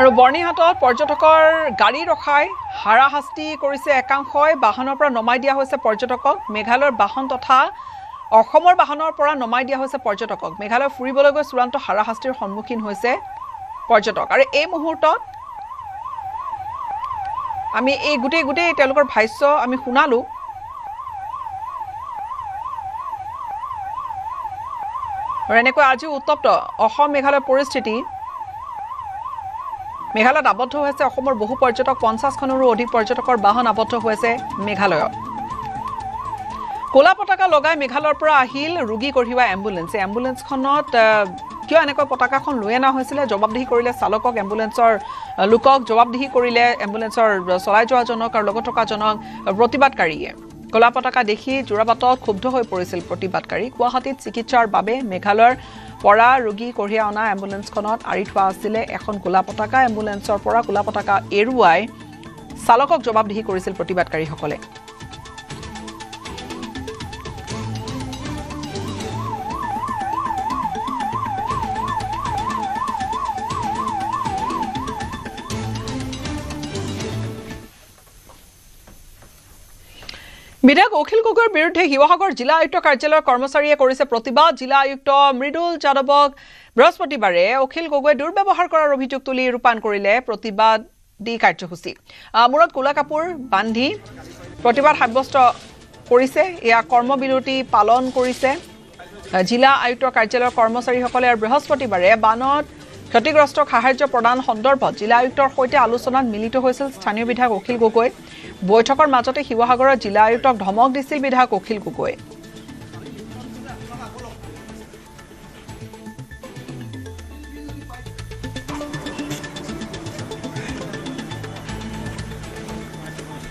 আৰু বৰ্ণিহাটত পৰ্যটকৰ গাড়ী ৰখাই হাৰাশাস্তি কৰিছে একাংশই বাহনৰ পৰা নমাই দিয়া হৈছে পৰ্যটকক মেঘালয়ৰ বাহন তথা অসমৰ বাহনৰ পৰা নমাই দিয়া হৈছে পৰ্যটকক মেঘালয় ফুৰিবলৈ গৈ চূড়ান্ত হাৰাশাস্তিৰ সন্মুখীন হৈছে পৰ্যটক আৰু এই মুহূৰ্তত আমি এই গোটেই তেওঁলোকৰ ভাষ্য আমি শুনালো আৰু এনেকৈ আজি উত্তপ্ত অসম মেঘালয় পৰিস্থিতি মেঘালয়ত আবদ্ধ হৈছে অসমৰ বহু পৰ্যটক 50খনৰো অধিক পৰ্যটকৰ বাহন আবদ্ধ হৈছে মেঘালয়ত ক'লা পতাকা লগাই মেঘালয়ৰ পৰা আহিল ৰোগী কঢ়িওৱা এম্বুলেন্স এম্বুলেন্সখনত কিয় এনেকৈ পতাকাখন লৈ অনা হৈছিলে জবাবদিহি কৰিলে চালকক এম্বুলেন্সৰ লোকক জবাবদিহি কৰিলে এম্বুলেন্সৰ চলাই যোৱাজনক আৰু লগত থকাজনক প্ৰতিবাদকাৰীয়ে ক'লা পতাকা দেখি যোৰাবাটত ক্ষুব্ধ হৈ পৰিছিল প্ৰতিবাদকাৰী গুৱাহাটীত চিকিৎসাৰ বাবে মেঘালয়ৰ পৰা ৰোগী কঢ়িয়াই অনা এম্বুলেন্সখনত আঁৰি থোৱা আছিলে এখন ক'লা পতাকা এম্বুলেন্সৰ পৰা ক'লা পতাকা এৰুৱাই চালকক জবাবদিহি কৰিছিল প্ৰতিবাদকাৰীসকলে বিধায়ক অখিল গগৈৰ বিৰুদ্ধে শিৱসাগৰ জিলা আয়ুক্ত কাৰ্যালয়ৰ কৰ্মচাৰীয়ে কৰিছে প্ৰতিবাদ জিলা আয়ুক্ত মৃদুল যাদৱক বৃহস্পতিবাৰে অখিল গগৈয়ে দুৰ্ব্যৱহাৰ কৰাৰ অভিযোগ তুলি ৰূপায়ণ কৰিলে প্ৰতিবাদী কাৰ্যসূচী মূৰত ক'লা কাপোৰ বান্ধি প্ৰতিবাদ সাব্যস্ত কৰিছে এয়া কৰ্মবিৰতি পালন কৰিছে জিলা আয়ুক্ত কাৰ্যালয়ৰ কৰ্মচাৰীসকলে আৰু বৃহস্পতিবাৰে বানত ক্ষতিগ্ৰস্তক সাহায্য প্ৰদান সন্দৰ্ভত জিলা আয়ুক্তৰ সৈতে আলোচনাত মিলিত হৈছিল স্থানীয় বিধায়ক অখিল গগৈ বৈঠকৰ মাজতে শিৱসাগৰৰ জিলা আয়ুক্তক ধমক দিছিল বিধায়ক অখিল গগৈ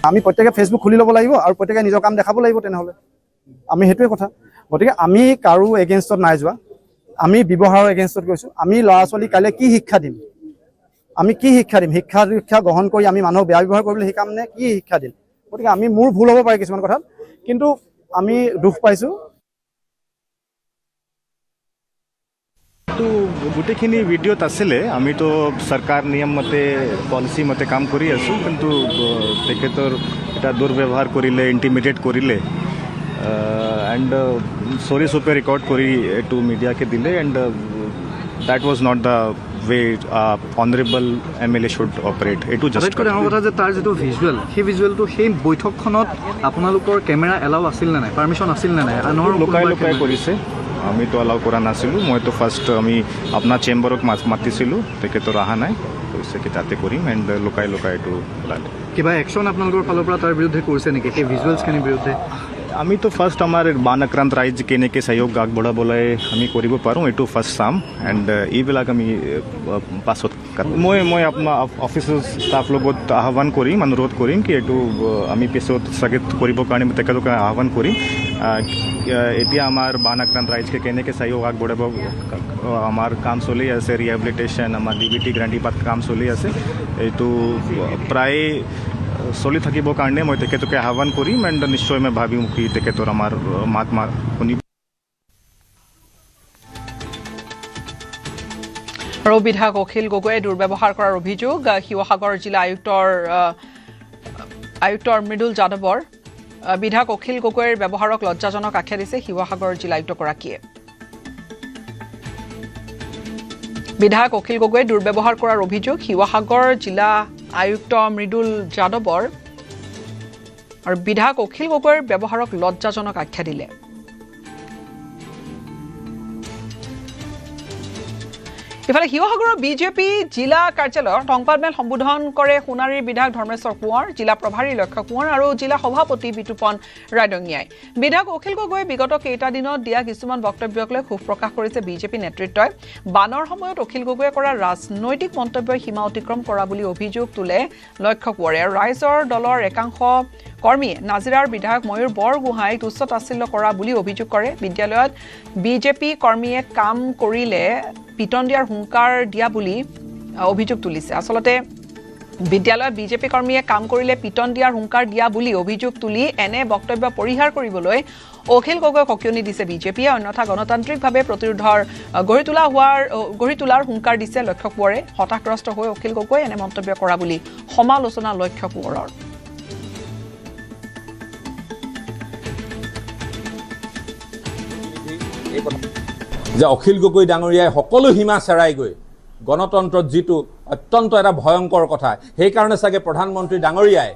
আমি প্ৰত্যেকে ফেচবুক খুলি ল'ব লাগিব আৰু প্ৰত্যেকে নিজৰ কাম দেখাব লাগিব তেনেহ'লে আমি সেইটোৱে কথা গতিকে আমি কাৰো এগেইনষ্টত নাই যোৱা আমি ব্যৱহাৰৰ এগেইনষ্টত গৈছোঁ আমি ল'ৰা ছোৱালী কাইলৈ কি শিক্ষা দিম আমি কি শিক্ষা দিম শিক্ষা গ্ৰহণ কৰি আমি মানুহক বেয়া ব্যৱহাৰ কৰিবলৈ শিকাম নে কি শিক্ষা দিম গতিকে আমি মোৰ ভুল হ'ব পাৰে কিছুমান কথাত কিন্তু আমি দুখ পাইছোঁ তো গোটেইখিনি ভিডিঅ'ত আছিলে আমিতো চৰকাৰ নিয়ম মতে পলিচি মতে কাম কৰি আছোঁ কিন্তু তেখেতৰ এটা দুৰ্ব্যৱহাৰ কৰিলে ইণ্টিমিডিয়েট কৰিলে এণ্ড চৰি চুপে ৰেকৰ্ড কৰি এইটো মিডিয়াকে দিলে and that was not the way honourable MLA should operate এইটো আটাইতকৈ ডাঙৰ কথা যে তাৰ যিটো ভিজুৱেল সেই ভিজুৱেলটো সেই বৈঠকখনত আপোনালোকৰ কেমেৰা এলাউ আছিল নে নাই পাৰ্মিশ্যন আছিল নে নাই আনৰ লুকাই কৰিছে আমিতো এলাউ কৰা নাছিলোঁ মইতো ফাৰ্ষ্ট আমি আপোনাৰ চেম্বাৰক মাতিছিলোঁ তেখেতৰ অহা নাই কৈছে কি তাতে কৰিম এণ্ড লুকাই এইটো ওলালে কিবা একশ্যন আপোনালোকৰ ফালৰ পৰা তাৰ বিৰুদ্ধে কৰিছে নেকি সেই ভিজুৱেলছখিনিৰ বিৰুদ্ধে আমিতো ফাৰ্ষ্ট আমাৰ বান আক্ৰান্ত ৰাইজ কেনেকৈ সহযোগ আগবঢ়াবলৈ আমি কৰিব পাৰোঁ এইটো ফাৰ্ষ্ট চাম এণ্ড এইবিলাক আমি পাছত মই আপোনাৰ অফিচৰ ষ্টাফ লগত আহ্বান কৰিম অনুৰোধ কৰিম কি এইটো আমি পিছত স্থগিত কৰিবৰ কাৰণে তেখেতক আহ্বান কৰিম এতিয়া আমাৰ বান আক্ৰান্ত ৰাইজকে কেনেকৈ সহযোগ আগবঢ়াব আমাৰ কাম চলি আছে ৰিহেবিলিটেশ্যন আমাৰ DBT গ্ৰাণ্টিপাত কাম চলি আছে এইটো প্ৰায় চলি থাকিবৰ কাৰণে মই তেখেতকে আহ্বান কৰিম এণ্ড নিশ্চয় মই ভাবিম কি তেখেতৰ আমাৰ মাত শুনিব আৰু বিধায়ক অখিল গগৈয়ে দুৰ্ব্যৱহাৰ কৰাৰ অভিযোগ শিৱসাগৰ জিলা আয়ুক্তৰ মৃদুল যাদৱৰ বিধায়ক অখিল গগৈৰ ব্যৱহাৰক লজ্জাজনক আখ্যা দিছে শিৱসাগৰ জিলা আয়ুক্তগৰাকীয়ে বিধায়ক অখিল গগৈয়ে দুৰ্ব্যৱহাৰ কৰাৰ অভিযোগ শিৱসাগৰ জিলা আয়ুক্ত মৃদুল যাদৱৰ আৰু বিধায়ক অখিল গগৈৰ ব্যৱহাৰক লজ্জাজনক আখ্যা দিলে ইফালে শিৱসাগৰৰ বিজেপি জিলা কাৰ্যালয়ত সংবাদমেল সম্বোধন কৰে সোণাৰীৰ বিধায়ক ধৰ্মেশ্বৰ কোঁৱৰ জিলা প্ৰভাৰী লক্ষ্য কোঁৱৰ আৰু জিলা সভাপতি বিতুপন ৰাইডঙিয়াই বিধায়ক অখিল গগৈয়ে বিগত কেইটা দিনত দিয়া কিছুমান বক্তব্যক লৈ ক্ষোভ প্ৰকাশ কৰিছে বিজেপি নেতৃত্বই বানৰ সময়ত অখিল গগৈয়ে কৰা ৰাজনৈতিক মন্তব্যই সীমা অতিক্ৰম কৰা বুলি অভিযোগ তোলে লক্ষ্য কোঁৱৰে আৰু ৰাইজৰ দলৰ একাংশ কৰ্মীয়ে নাজিৰাৰ বিধায়ক ময়ূৰ বৰগোহাঁইক তুচ্ছ তাচ্ছিল্য কৰা বুলি অভিযোগ কৰে বিদ্যালয়ত বিজেপি কৰ্মীয়ে কাম কৰিলে পিটন দিয়াৰ হুংকাৰ দিয়া বুলি অভিযোগ তুলিছে আসলতে বিদ্যালয়ত বিজেপি কৰ্মীয়ে কাম কৰিলে পিটন দিয়াৰ হুংকাৰ দিয়া বুলি অভিযোগ তুলি এনে বক্তব্য পৰিহাৰ কৰিবলৈ অখিল গগৈক সকিয়নি দিছে বিজেপিয়ে অন্যথা গণতান্ত্ৰিকভাৱে প্ৰতিৰোধৰ গঢ়ি তোলাৰ হুংকাৰ দিছে লক্ষ্য কোঁৱৰে হতাশগ্ৰস্ত হৈ অখিল গগৈ এনে মন্তব্য কৰা বুলি সমালোচনা লক্ষ্য কোঁৱৰৰ যে অখিল গগৈ ডাঙৰীয়াই সকলো সীমা চেৰাই গৈ গণতন্ত্ৰত যিটো অত্যন্ত এটা ভয়ংকৰ কথা সেইকাৰণে চাগে প্ৰধানমন্ত্ৰী ডাঙৰীয়াই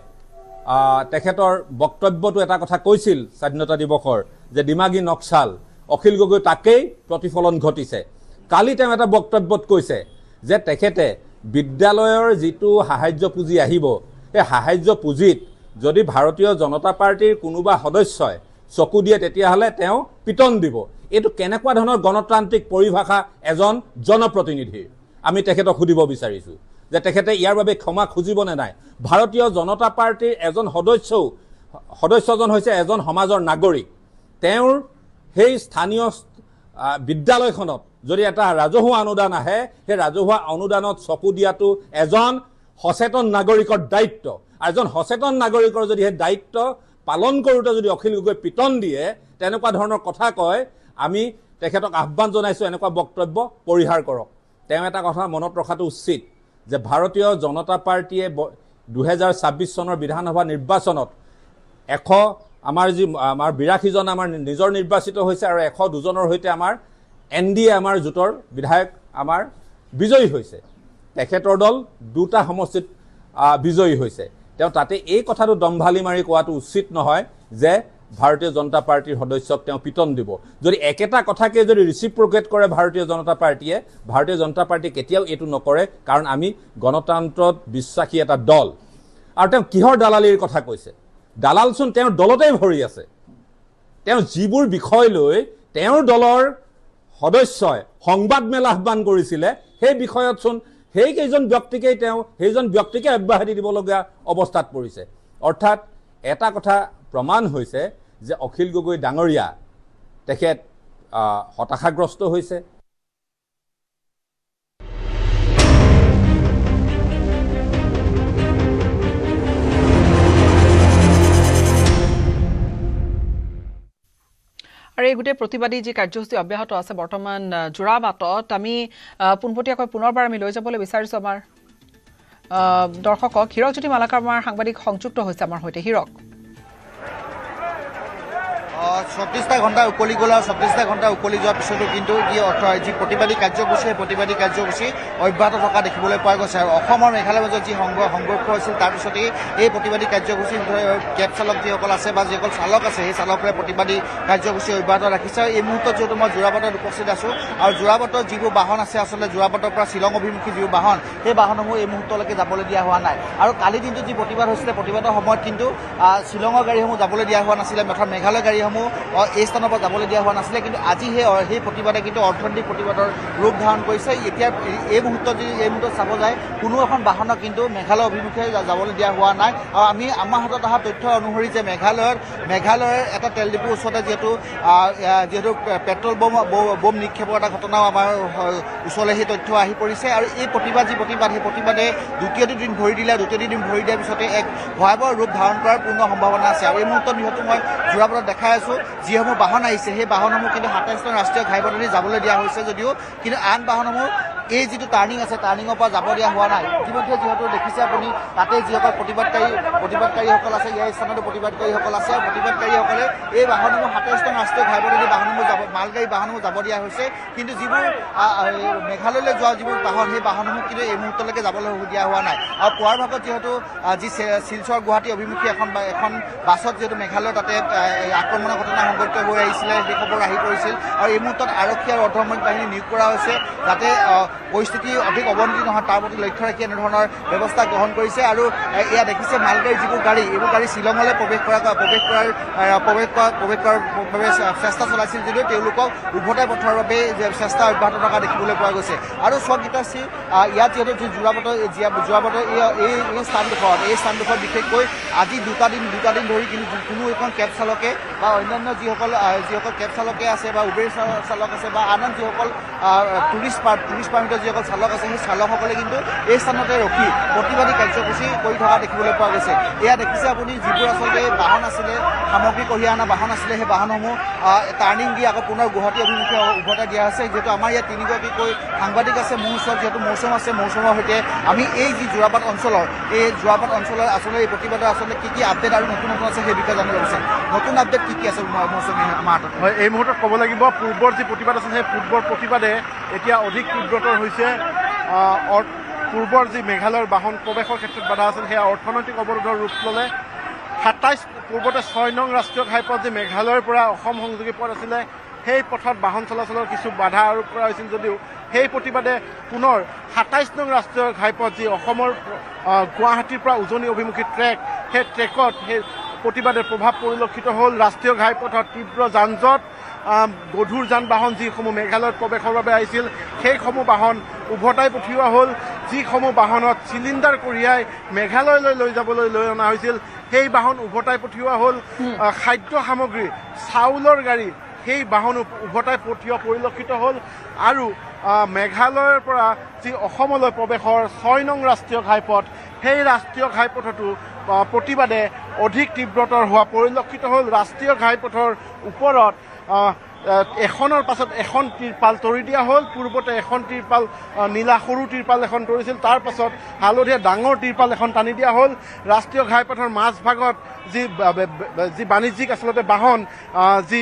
তেখেতৰ বক্তব্যটো এটা কথা কৈছিল স্বাধীনতা দিৱসৰ যে দিমাগী নক্সাল অখিল গগৈ তাকেই প্ৰতিফলন ঘটিছে কালি তেওঁ এটা বক্তব্যত কৈছে যে তেখেতে বিদ্যালয়ৰ যিটো সাহায্য পুঁজি আহিব এই সাহায্য পুঁজিত যদি ভাৰতীয় জনতা পাৰ্টিৰ কোনোবা সদস্যই চকু দিয়ে তেতিয়াহ'লে তেওঁ পিটন দিব। এইটো কেনেকুৱা ধৰণৰ গণতান্ত্ৰিক পৰিভাষা এজন জনপ্ৰতিনিধিৰ? আমি তেখেতক সুধিব বিচাৰিছোঁ যে তেখেতে ইয়াৰ বাবে ক্ষমা খুজিবনে নাই। ভাৰতীয় জনতা পাৰ্টীৰ এজন সদস্যজন হৈছে এজন সমাজৰ নাগৰিক। তেওঁৰ সেই স্থানীয় বিদ্যালয়খনত যদি এটা ৰাজহুৱা অনুদান আহে, সেই ৰাজহুৱা অনুদানত চকু দিয়াটো এজন সচেতন নাগৰিকৰ দায়িত্ব। আৰু এজন সচেতন নাগৰিকৰ যদি সেই দায়িত্ব পালন কৰোঁতে যদি অখিল গগৈ পিটন দিয়ে, তেনেকুৱা ধৰণৰ কথা কয়, আমি তেখেতক আহ্বান জনাইছোঁ এনেকুৱা বক্তব্য পৰিহাৰ কৰক। তেওঁ এটা কথা মনত ৰখাটো উচিত যে ভাৰতীয় জনতা পাৰ্টীয়ে 2026 চনৰ বিধানসভা নিৰ্বাচনত আমাৰ 82জন আমাৰ নিজৰ নিৰ্বাচিত হৈছে আৰু 102জনৰ সৈতে আমাৰ NDA আমাৰ জোঁটৰ বিধায়ক আমাৰ বিজয়ী হৈছে। তেখেতৰ দল 2টা সমষ্টিত বিজয়ী হৈছে। তেওঁ তাতে এই কথাটো দম্ভালি মাৰি কোৱাটো উচিত নহয় যে ভাৰতীয় জনতা পাৰ্টীৰ সদস্যক তেওঁ পিটন দিব। যদি একেটা কথাকে যদি ৰিচিপ্ৰকেট কৰে ভাৰতীয় জনতা পাৰ্টীয়ে, ভাৰতীয় জনতা পাৰ্টীয়ে কেতিয়াও এইটো নকৰে, কাৰণ আমি গণতন্ত্ৰত বিশ্বাসী এটা দল। আৰু তেওঁ কিহৰ দালালিৰ কথা কৈছে? দালালচোন তেওঁৰ দলতেই ভৰি আছে। তেওঁ যিবোৰ বিষয় লৈ তেওঁৰ দলৰ সদস্যই সংবাদমেল আহ্বান কৰিছিলে, সেই বিষয়তচোন সেইজন ব্যক্তিকে অব্যাহতি দিবলগীয়া অৱস্থাত পৰিছে। অৰ্থাৎ এটা কথা প্ৰমাণ হৈছে যে অখিল গগৈ ডাঙৰীয়া তেখেত হতাশাগ্ৰস্ত হৈছে। আৰু এই গোটেই প্ৰতিবাদী যি কাৰ্যসূচী অব্যাহত আছে বৰ্তমান যোৰাবাটত, আমি পোনপটীয়াকৈ পুনৰবাৰ আমি লৈ যাবলৈ বিচাৰিছোঁ আমাৰ দৰ্শকক। হীৰকজ্যোতি মালাকাৰ আমাৰ সাংবাদিক সংযুক্ত হৈছে আমাৰ সৈতে। হীৰক, 36টা ঘণ্টা উকলি গ'ল আৰু 36টা ঘণ্টা উকলি যোৱাৰ পিছতো কিন্তু যি প্ৰতিবাদী কাৰ্যসূচী, সেই প্ৰতিবাদী কাৰ্যসূচী অব্যাহত থকা দেখিবলৈ পোৱা গৈছে। আৰু অসমৰ মেঘালয়ৰ মাজত যি সংঘৰ্ষ হৈছিল তাৰপিছতেই এই প্ৰতিবাদী কাৰ্যসূচী কেব চালক যিসকল আছে বা যিসকল চালক আছে, সেই চালকৰে প্ৰতিবাদী কাৰ্যসূচী অব্যাহত ৰাখিছে। এই মুহূৰ্তত যিহেতু মই যোৰাবাটত উপস্থিত আছোঁ, আৰু যোৰাবাটত যিবোৰ বাহন আছে, আচলতে যোৰাবাটৰ পৰা শ্বিলং অভিমুখী যিবোৰ বাহন, সেই বাহনসমূহ এই মুহূৰ্তলৈকে যাবলৈ দিয়া হোৱা নাই। আৰু কালি দিনটোত যি প্ৰতিবাদ হৈছিলে, প্ৰতিবাদৰ সময়ত কিন্তু শ্বিলঙৰ গাড়ীসমূহ যাবলৈ দিয়া হোৱা নাছিলে, অৰ্থাৎ মেঘালয় গাড়ীসমূহ এই স্থানৰ পৰা যাবলৈ দিয়া হোৱা নাছিলে। কিন্তু আজি সেই প্ৰতিবাদে কিন্তু অৰ্থনৈতিক প্ৰতিবাদৰ ৰূপ ধাৰণ কৰিছে। এতিয়া এই মুহূৰ্তত চাব যায়, কোনো এখন বাহনক কিন্তু মেঘালয় অভিমুখে যাবলৈ দিয়া হোৱা নাই। আৰু আমাৰ হাতত অহা তথ্য অনুসৰি যে মেঘালয়ৰ এটা তেল ডিপুৰ ওচৰতে যিহেতু পেট্ৰল বোম নিক্ষেপৰ এটা ঘটনাও আমাৰ ওচৰলৈ সেই তথ্য আহি পৰিছে। আৰু এই প্ৰতিবাদ সেই প্ৰতিবাদে দ্বিতীয়টো দিন ভৰি দিয়াৰ পিছতে এক ভয়াৱহ ৰূপ ধাৰণ কৰাৰ পূৰ্ণ সম্ভাৱনা আছে। আৰু এই মুহূৰ্তত যিহেতু মই যোৰাবাটত দেখাই আছোঁ, যিসমূহ বাহন আহিছে সেই বাহনসমূহ কিন্তু 27 নং ৰাষ্ট্ৰীয় ঘাইপথেদি যাবলৈ দিয়া হৈছে যদিও কিন্তু আন বাহনসমূহ এই যিটো টাৰ্ণিং আছে, টাৰ্ণিঙৰ পৰা যাব দিয়া হোৱা নাই। ইতিমধ্যে যিহেতু দেখিছে আপুনি, তাতে যিসকল প্ৰতিবাদকাৰীসকল আছে, ইয়াৰ স্থানতো প্ৰতিবাদকাৰীসকল আছে। প্ৰতিবাদকাৰীসকলে এই বাহনসমূহ 27 নং ৰাষ্ট্ৰীয় ঘাইপথেদি মালগাড়ী বাহনসমূহ যাব দিয়া হৈছে। কিন্তু যিবোৰ মেঘালয়লৈ যোৱা যিবোৰ বাহন, সেই বাহনসমূহ কিন্তু এই মুহূৰ্তলৈকে যাবলৈ দিয়া হোৱা নাই। আৰু পুৱাৰ ভাগত যিহেতু যি শিলচৰ গুৱাহাটী অভিমুখী এখন বাছত যিহেতু মেঘালয়ৰ তাতে আক্ৰমণৰ ঘটনা সংঘটিত হৈ আহিছিলে, সেই খবৰ আহি পৰিছিল। আৰু এই মুহূৰ্তত আৰক্ষী আৰু অৰ্ধসামৰিক বাহিনী নিয়োগ কৰা হৈছে যাতে পৰিস্থিতি অধিক অৱনতি নহয়, তাৰ প্ৰতি লক্ষ্য ৰাখি এনেধৰণৰ ব্যৱস্থা গ্ৰহণ কৰিছে। আৰু এয়া দেখিছে মালগাড়ী যিবোৰ গাড়ী, এইবোৰ গাড়ী শ্বিলঙলৈ প্ৰৱেশ কৰাৰ বাবে চেষ্টা চলাইছিল যদিও তেওঁলোকক উভতাই পঠোৱাৰ বাবে চেষ্টা অব্যাহত থকা দেখিবলৈ পোৱা গৈছে। আৰু স্বগীতাশ্ৰী, ইয়াত যিহেতু যোৰাবাটৰ এই স্থানডোখৰত বিশেষকৈ আজি দুটা দিন ধৰি কিন্তু কোনো এখন কেব চালকে বা অন্যান্য যিসকল কেব চালকে আছে বা উবেৰ চালক আছে বা আন যিসকল টুৰিষ্ট পাৰ্মিটৰ যিসকল চালক আছে, সেই চালকসকলে কিন্তু এই স্থানতে ৰখি প্ৰতিবাদী কাৰ্যসূচী কৰি থকা দেখিবলৈ পোৱা গৈছে। এয়া দেখিছে আপুনি, যিবোৰ আচলতে বাহন আছিলে, সামগ্ৰী কঢ়িয়াই অনা বাহন আছিলে, সেই বাহনসমূহ টাৰ্ণিং দি আকৌ পুনৰ গুৱাহাটী অভিমুখে উভতাই দিয়া হৈছে। যিহেতু আমাৰ ইয়াত 3গৰাকীকৈ সাংবাদিক আছে, মোৰ ওচৰত যিহেতু মৌচুম আছে, মৌচুমৰ সৈতে আমি এই যি যোৰাবাট অঞ্চলৰ আচলতে এই প্ৰতিবাদৰ আচলতে কি আপডেট আৰু নতুন আছে সেই বিষয়ে জানিব বিচাৰিম। নতুন আপডেট কি আছে মৌচুমী আমাৰ হাতত? হয়, এই মুহূৰ্তত ক'ব লাগিব, পূৰ্বৰ যি প্ৰতিবাদ আছে, সেই পূৰ্বৰ প্ৰতিবাদে এতিয়া অধিক তীব্ৰতৰ হৈছে। পূৰ্বৰ যি মেঘালয়ৰ বাহন প্ৰৱেশৰ ক্ষেত্ৰত বাধা আছিল, সেয়া অৰ্থনৈতিক অৱৰোধৰ ৰূপ ল'লে। 27 পূৰ্বতে 6 নং ৰাষ্ট্ৰীয় ঘাইপথ যি মেঘালয়ৰ পৰা অসম সংযোগী পথ আছিলে, সেই পথত বাহন চলাচলৰ কিছু বাধা আৰোপ কৰা হৈছিল যদিও সেই প্ৰতিবাদে পুনৰ 27 নং ৰাষ্ট্ৰীয় ঘাইপথ যি অসমৰ গুৱাহাটীৰ পৰা উজনি অভিমুখী ট্ৰেক, সেই ট্ৰেকত সেই প্ৰতিবাদে প্ৰভাৱ পৰিলক্ষিত হ'ল। ৰাষ্ট্ৰীয় ঘাইপথত তীব্ৰ যান জঁট, গধুৰ যান বাহন যিসমূহ মেঘালয়ত প্ৰৱেশৰ বাবে আহিছিল সেইসমূহ বাহন উভতাই পঠিওৱা হ'ল। যিসমূহ বাহনত চিলিণ্ডাৰ কঢ়িয়াই মেঘালয়লৈ লৈ যাবলৈ লৈ অনা হৈছিল সেই বাহন উভতাই পঠিওৱা হ'ল। খাদ্য সামগ্ৰী, চাউলৰ গাড়ী সেই বাহন উভতাই পঠিওৱা পৰিলক্ষিত হ'ল। আৰু মেঘালয়ৰ পৰা যি অসমলৈ প্ৰৱেশৰ 6 নং ৰাষ্ট্ৰীয় ঘাইপথ সেই ৰাষ্ট্ৰীয় ঘাইপথতো প্ৰতিবাদে অধিক তীব্ৰতৰ হোৱা পৰিলক্ষিত হ'ল। ৰাষ্ট্ৰীয় ঘাইপথৰ ওপৰত এখনৰ পাছত এখন তিৰপাল তৰি দিয়া হ'ল। পূৰ্বতে এখন তিৰপাল নীলা সৰু তিৰপাল এখন তৰিছিল, তাৰ পাছত হালধীয়া ডাঙৰ তিৰপাল এখন টানি দিয়া হ'ল। ৰাষ্ট্ৰীয় ঘাইপথৰ মাজভাগত যি বাণিজ্যিক আচলতে বাহন, যি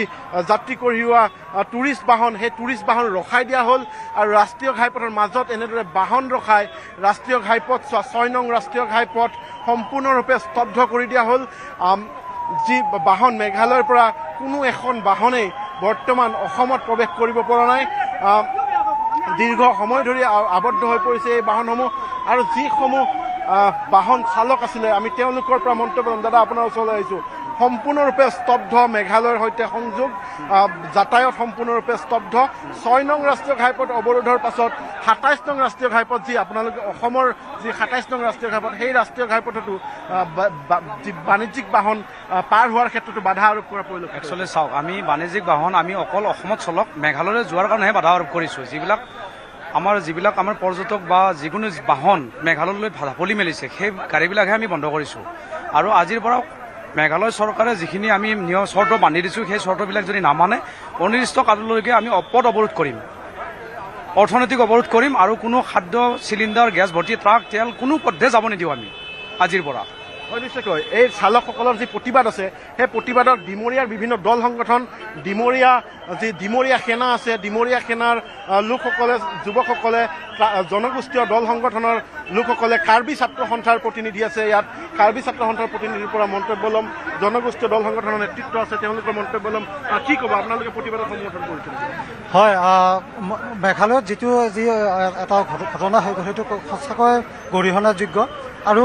যাত্ৰী কঢ়িওৱা টুৰিষ্ট বাহন, সেই টুৰিষ্ট বাহন ৰখাই দিয়া হ'ল। আৰু ৰাষ্ট্ৰীয় ঘাইপথৰ মাজত এনেদৰে বাহন ৰখাই ৰাষ্ট্ৰীয় ঘাইপথ 6 নং ৰাষ্ট্ৰীয় ঘাইপথ সম্পূৰ্ণৰূপে স্তব্ধ কৰি দিয়া হ'ল। যি বাহন মেঘালয়ৰ পৰা কোনো এখন বাহনেই বৰ্তমান অসমত প্ৰৱেশ কৰিব পৰা নাই। দীৰ্ঘ সময় ধৰি আবদ্ধ হৈ পৰিছে এই বাহনসমূহ। আৰু যিসমূহ বাহন চালক আছিলে আমি তেওঁলোকৰ পৰা মন্তব্য ল'ম। দাদা আপোনাৰ ওচৰলৈ আহিছোঁ। সম্পূৰ্ণৰূপে স্তব্ধ মেঘালয়ৰ সৈতে সংযোগ, যাতায়াত সম্পূৰ্ণৰূপে স্তব্ধ। 6 নং ৰাষ্ট্ৰীয় ঘাইপথ অৱৰোধৰ পাছত 27 নং ৰাষ্ট্ৰীয় ঘাইপথ, যি আপোনালোকে অসমৰ যি 27 নং ৰাষ্ট্ৰীয় ঘাইপথ সেই ৰাষ্ট্ৰীয় ঘাইপথতো যি বাণিজ্যিক বাহন পাৰ হোৱাৰ ক্ষেত্ৰতো বাধা আৰোপ কৰা পৰিলক্ষিত। একচুৱেলি চাওক, আমি বাণিজ্যিক বাহন আমি অকল অসমত চলক মেঘালয়লৈ যোৱাৰ কাৰণেহে বাধা আৰোপ কৰিছোঁ। যিবিলাক আমাৰ পৰ্যটক বা যিকোনো বাহন মেঘালয়লৈ ঢাপলি মেলিছে সেই গাড়ীবিলাকহে আমি বন্ধ কৰিছোঁ। আৰু আজিৰ পৰা মেঘালয় চৰকাৰে যিখিনি আমি চৰ্ত বান্ধি দিছোঁ সেই চৰ্তবিলাক যদি নামানে অনিৰ্দিষ্ট কাললৈকে আমি পথ অৱৰোধ কৰিম, অৰ্থনৈতিক অৱৰোধ কৰিম। আৰু কোনো খাদ্য চিলিণ্ডাৰ, গেছ ভৰ্তি ট্ৰাক, তেল কোনো পথে যাব নিদিওঁ আমি আজিৰ পৰা। হয়, নিশ্চয়কৈ এই চালকসকলৰ যি প্ৰতিবাদ আছে সেই প্ৰতিবাদত ডিমৰীয়াৰ বিভিন্ন দল সংগঠন, ডিমৰীয়া সেনা আছে, ডিমৰীয়া সেনাৰ লোকসকলে, যুৱকসকলে, জনগোষ্ঠীয় দল সংগঠনৰ লোকসকলে, কাৰ্বি ছাত্ৰ সন্থাৰ প্ৰতিনিধি আছে ইয়াত। কাৰ্বি ছাত্ৰ সন্থাৰ প্ৰতিনিধিৰ পৰা মন্তব্য ল'ম। জনগোষ্ঠীয় দল সংগঠনৰ নেতৃত্ব আছে, তেওঁলোকৰ মন্তব্য ল'ম। কি ক'ব আপোনালোকে প্ৰতিবাদত সমৰ্থন কৰিছে? হয়, মেঘালয়ত যি এটা ঘটনা হৈ গ'ল সেইটো সঁচাকৈ গৰিহণাযোগ্য। আৰু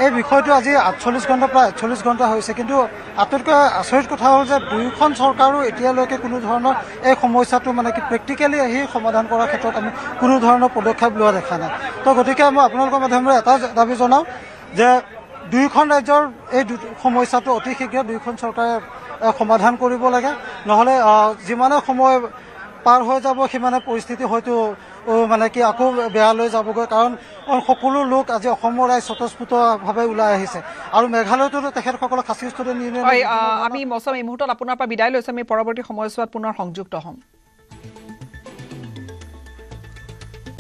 এই বিষয়টো আজি 48 ঘণ্টা, প্ৰায় 48 ঘণ্টা হৈছে। কিন্তু আটাইতকৈ আচৰিত কথা হ'ল যে দুয়োখন চৰকাৰো এতিয়ালৈকে কোনো ধৰণৰ এই সমস্যাটো মানে কি প্ৰেক্টিকেলি আহি সমাধান কৰাৰ ক্ষেত্ৰত আমি কোনো ধৰণৰ পদক্ষেপ লোৱা দেখা নাই। তো গতিকে মই আপোনালোকৰ মাধ্যমেৰে এটা দাবী জনাওঁ যে দুয়োখন ৰাজ্যৰ এই সমস্যাটো অতি শীঘ্ৰে দুয়োখন চৰকাৰে সমাধান কৰিব লাগে। নহ'লে যিমানে সময় পাৰ হৈ যাব সিমানে পৰিস্থিতি হয়তো মানে কি আকৌ বেয়ালৈ যাবগৈ। কাৰণ সকলো লোক আজি অসমৰ ৰাইজ স্বতঃস্ফূৰ্তভাৱে ওলাই আহিছে। আৰু মেঘালয়তো তেখেতসকলক খাচী স্তৰে আমি মৌচম এই মুহূৰ্তত আপোনাৰ পৰা বিদায় লৈছোঁ। আমি পৰৱৰ্তী সময়ছোৱাত পুনৰ সংযুক্ত হ'ম।